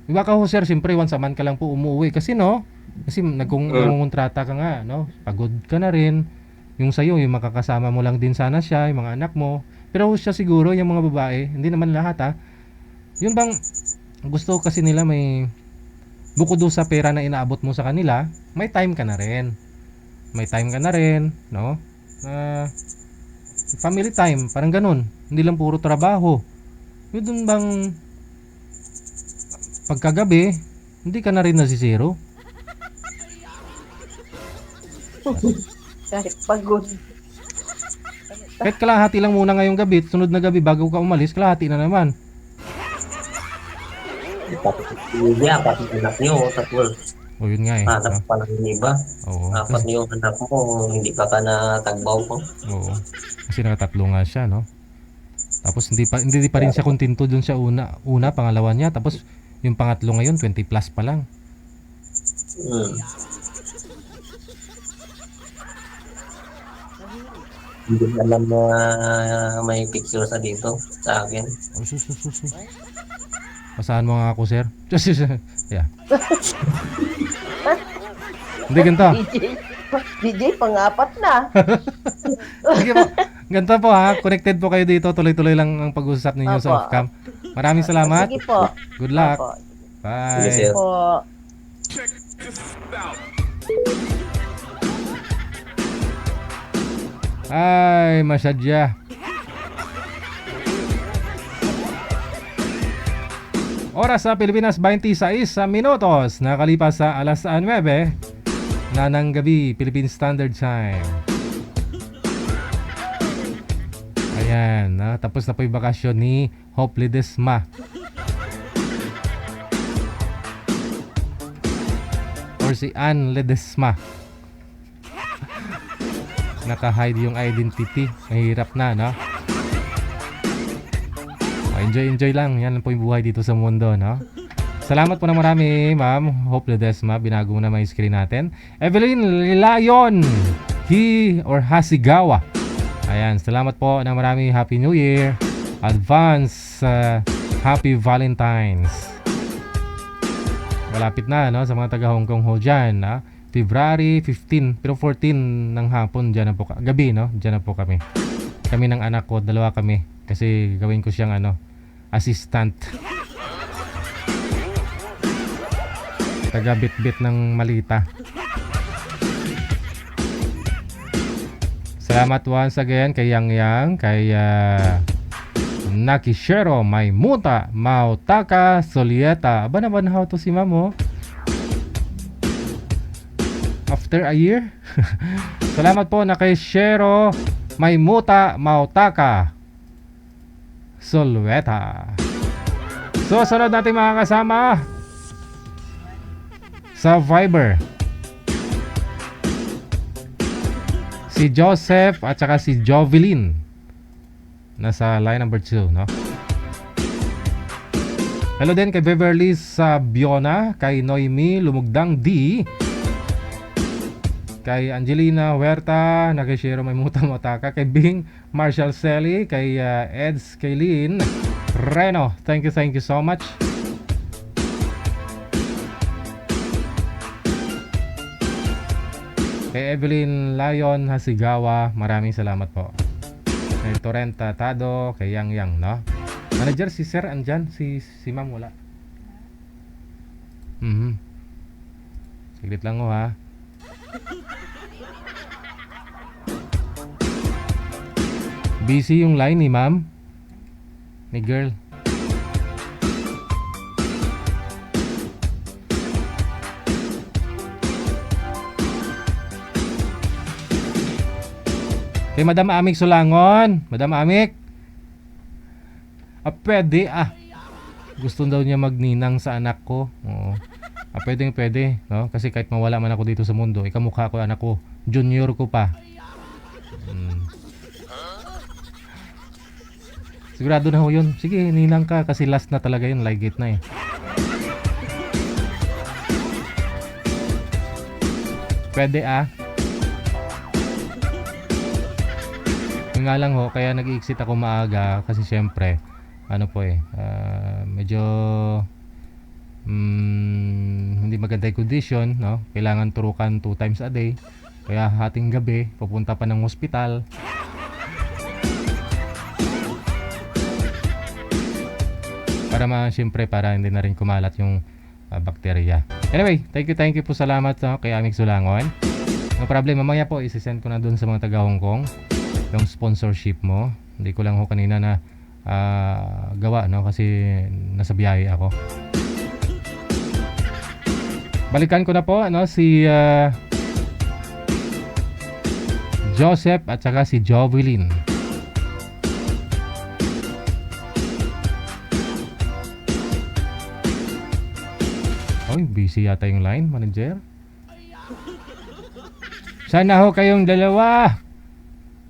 Diba ka ho, sir, siyempre once a month ka lang po umuwi. Kasi no, nagkungontrata ka nga, no? Pagod ka na rin. Yung sa'yo, yung makakasama mo lang din sana siya, yung mga anak mo. Pero siya siguro, yung mga babae, hindi naman lahat ha. Yun bang gusto kasi nila may, bukod doon sa pera na inaabot mo sa kanila, may time ka na rin. May time ka na rin, no? Family time, parang ganun. Hindi lang puro trabaho. Yun bang pagkagabi, hindi ka na rin nasisiro? Kahit pagod. Kahit kalahati lang muna ngayong gabi, sunod na gabi bago ka umalis, kalahati na naman. Tapos hindi, apat yung anak nyo. Tapos O yun nga eh. hanap No? pa lang yung iba. Oo. Apat yung anak mo, hindi pa ka natagbaw ko. Oo. Kasi nakatatlo nga siya, no? Tapos hindi pa rin siya kontento dun sa una, pangalawa niya. Tapos yung pangatlo ngayon, 20 plus pa lang. Hindi alam na may picture sa dito sa akin. Oh, sus. Pasahan mo nga ako, sir. Yeah. Hindi, ganito. DJ, pang-apat na. Sige po. Ganito po ha. Connected po kayo dito. Tuloy-tuloy lang ang pag-usap ninyo sa Opo. off-cam. Maraming salamat. Sige po. Good luck. Opo. Bye. Sige, sir. Po. Ay, masadya. Oras sa Pilipinas, 26 minutos. Nakalipas sa alas 9 na ng gabi, Philippine Standard Time. Ayan, tapos na po yung bakasyon ni Hope Ledesma. Or si Ann Ledesma. Naka-hide yung identity. Mahirap na, no? Enjoy lang. Yan po yung buhay dito sa mundo, no? Salamat po na marami, ma'am. Hope Ledesma. Binago mo na may screen natin. Evelyn Lilayon. Hasigawa. Ayan. Salamat po na marami. Happy New Year. Advance. Happy Valentine's. Malapit na, no? Sa mga taga Hong Kong ho dyan, no? February 15, pero 14 ng hapon dyan na po, gabi, no? Dyan na po kami. Kami ng anak ko, dalawa kami. Kasi gawin ko siyang assistant. Taga bit-bit ng malita. Salamat once again kay Yang, kay Nakishero, Maimuta, Mautaka, Solieta. Aba naman how to si Mamo? After a year? Salamat po na kay Shero, Maimuta, Mautaka, Solieta. So, sunod natin mga kasama sa Viber. Si Joseph at saka si Jovelyn. Nasa line number 2, no? Hello din kay Beverly sa Biona, kay Noemi Lumugdang D, kay Angelina Huerta, Nagashiro Maimuta Motaka, kay Bing Marshall Selly, kay Eds Kaylin Reno. Thank you so much. Kay Evelyn Lion Hasigawa, maraming salamat po. Kay Torrenta Tado, kay Yang, no? Manager si Sir andyan, si Ma'am wala. Saglit lang ho ha. Busy yung line ni Ma'am, ni girl. Kay Madam Amik Sulangon. Madam Amik, pwede gusto daw niya magninang sa anak ko. Oo. Pwede, no? Kasi kahit mawala man ako dito sa mundo, ikamukha ko anak ko. Junior ko pa. Sigurado na ho yun. Sige, ninang ka kasi last na talaga yun. Ligate na eh. Pwede Yung nga lang ho, kaya nag-exit ako maaga kasi syempre, medyo hindi maganda yung condition, no? Kailangan turukan 2 times a day. Kaya hating gabi, pupunta pa ng hospital. Siyempre, para hindi na rin kumalat yung bakterya. Anyway, thank you po, salamat kay Amik Sulangon. No problem, mamaya po isisend ko na dun sa mga taga Hong Kong yung sponsorship mo. Hindi ko lang ho kanina na gawa, no? Kasi nasa biyahe ako. Balikan ko na po si Joseph at saka si Jovelyn. Oy, busy yata yung line, manager. Sana ho kayong dalawa.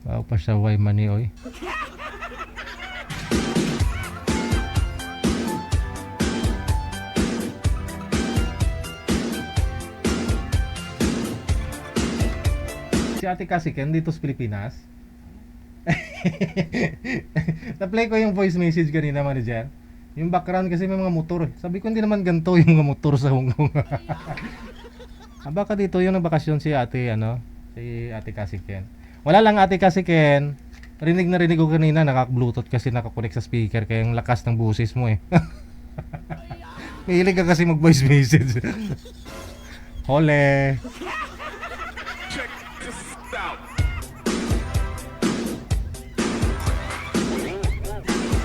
Wow, pasaway mani, oy. Si Ate Kasiken dito sa Pilipinas. Na-play ko yung voice message kanina, manager. Yung background kasi may mga motor. Sabi ko hindi naman ganito yung mga motor sa Hong Kong. Baka dito yung nagbakasyon si Ate, si Ate Kasiken. Wala lang Ate Kasiken. Rinig na rinig ko kanina, naka-bluetooth kasi nakakonect sa speaker kaya yung lakas ng busis mo eh. Mahilig ka kasi mag-voice message. Hole.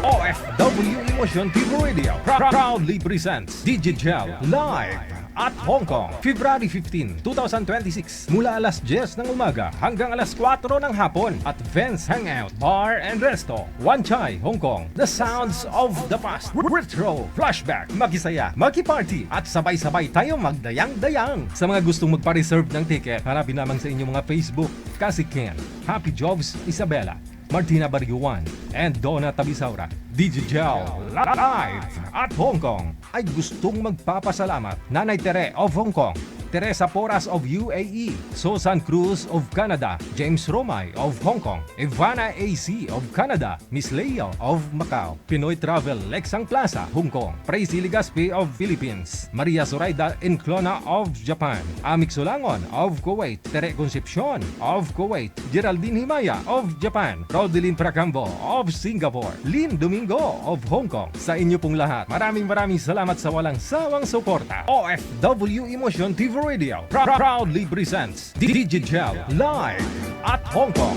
OFW Emotion TV Radio proudly presents Digigel Live at Hong Kong, February 15, 2026 mula alas 10 ng umaga hanggang alas 4 ng hapon at Vance Hangout Bar and Resto, Wan Chai, Hong Kong. The sounds of the past, retro, flashback, makisaya, makiparty at sabay-sabay tayo magdayang-dayang. Sa mga gustong magpa-reserve ng ticket, hanapin lamang sa inyong mga Facebook, Kasiken, Happy Jobs, Isabela, Martina Bariguan, and Donna Tabisaura. Digigel Live at Hong Kong ay gustong magpapasalamat Nanay Tere of Hong Kong, Teresa Porras of UAE, Susan Cruz of Canada, James Romay of Hong Kong, Ivana AC of Canada, Miss Leo of Macau, Pinoy Travel Lexang Plaza, Hong Kong, Praise Ligaspi of Philippines, Maria Zoraida Enclona of Japan, Amik Solangon of Kuwait, Tere Concepcion of Kuwait, Geraldine Himaya of Japan, Rodelin Pracambo of Singapore, Lynn Domingo of Hong Kong. Sa inyo pong lahat, maraming salamat sa walang sawang suporta. OFW Emotion TV Radio proudly presents Digigel Live at Hong Kong.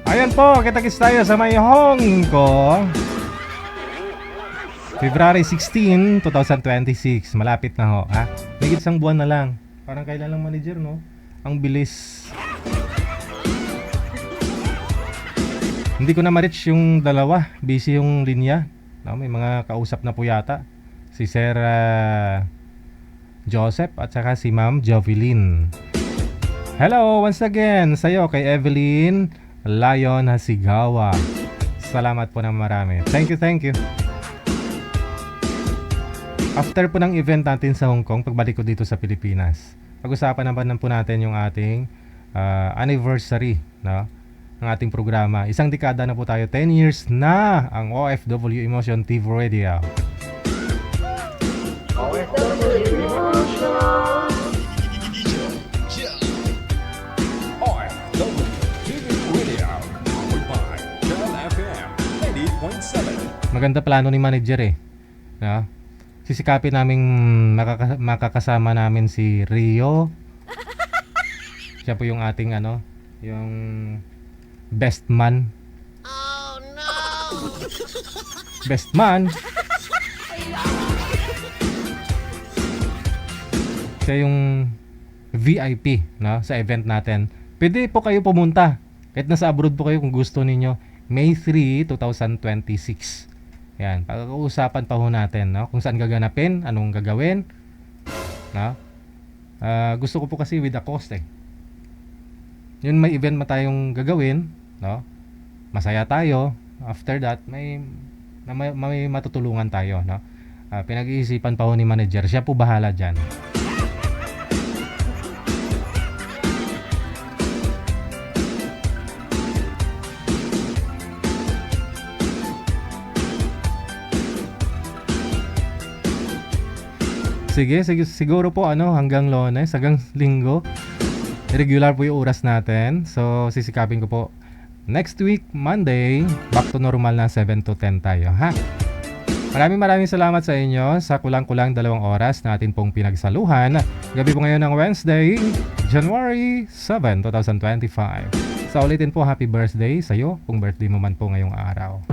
Ayan po, kita-kits tayo sa may Hong Kong. February 16, 2026. Malapit na ho, ha? Higit isang buwan na lang. Parang kailan lang, manager, no? Ang bilis. Hindi ko na ma-reach yung dalawa. Busy yung linya. No, may mga kausap na po yata. Si Sir Joseph at saka si Ma'am Jovelyn. Hello once again sa'yo kay Evelyn Lion Hasigawa. Salamat po ng marami. Thank you. After po ng event natin sa Hong Kong, pagbalik ko dito sa Pilipinas, pag-usapan naman po natin yung ating anniversary, no? Ng ating programa. Isang dekada na po tayo. 10 years na ang OFW Emotion TV Radio. OFW TV Radio powered by Channel FM 90.7. Maganda plano ni manager eh. No? Sisikapin naming makakasama namin si Rio. Siya po yung ating yung best man. Oh no. Best man. Siya yung VIP, no, sa event natin. Pwede po kayo pumunta. Kahit nasa abroad po kayo kung gusto ninyo. May 3, 2026. Yan, pag-uusapan pa ho natin, no, kung saan gaganapin, anong gagawin. No? Gusto ko po kasi with the cost eh. Yun, may event tayong gagawin, no? Masaya tayo. After that, may matutulungan tayo, no? Pinag-iisipan pa ho ni manager. Siya po bahala dyan. Sige, siguro po hanggang Lunes, hanggang Linggo. Regular po yung oras natin. So, sisikapin ko po next week, Monday, back to normal na 7 to 10 tayo, ha? Maraming salamat sa inyo sa kulang-kulang 2 oras natin pong pinagsaluhan. Gabi po ngayon ng Wednesday, January 7, 2025. Sa ulitin po, happy birthday sa'yo kung birthday mo man po ngayong araw.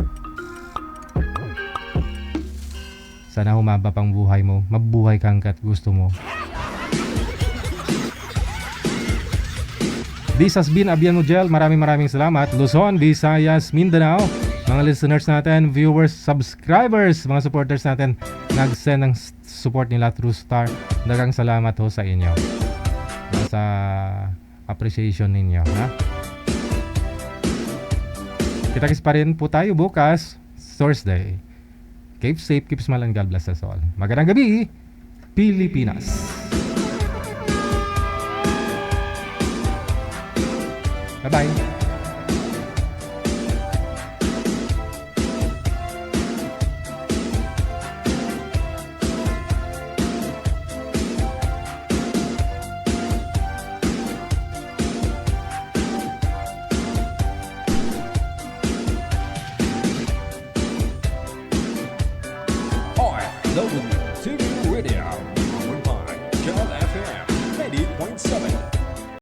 Sana humaba pang buhay mo. Mabuhay ka hanggat gusto mo. This has been Abiano Gel. Maraming salamat. Luzon, Visayas, Mindanao, mga listeners natin, viewers, subscribers, mga supporters natin, nag-send ng support nila through Star. Dagang salamat ho sa inyo. Sa appreciation ninyo, ha? Kita-kits pa rin po tayo bukas, Thursday. Keep safe, keep smile, and God bless us all. Magandang gabi, Pilipinas. Bye-bye. OFW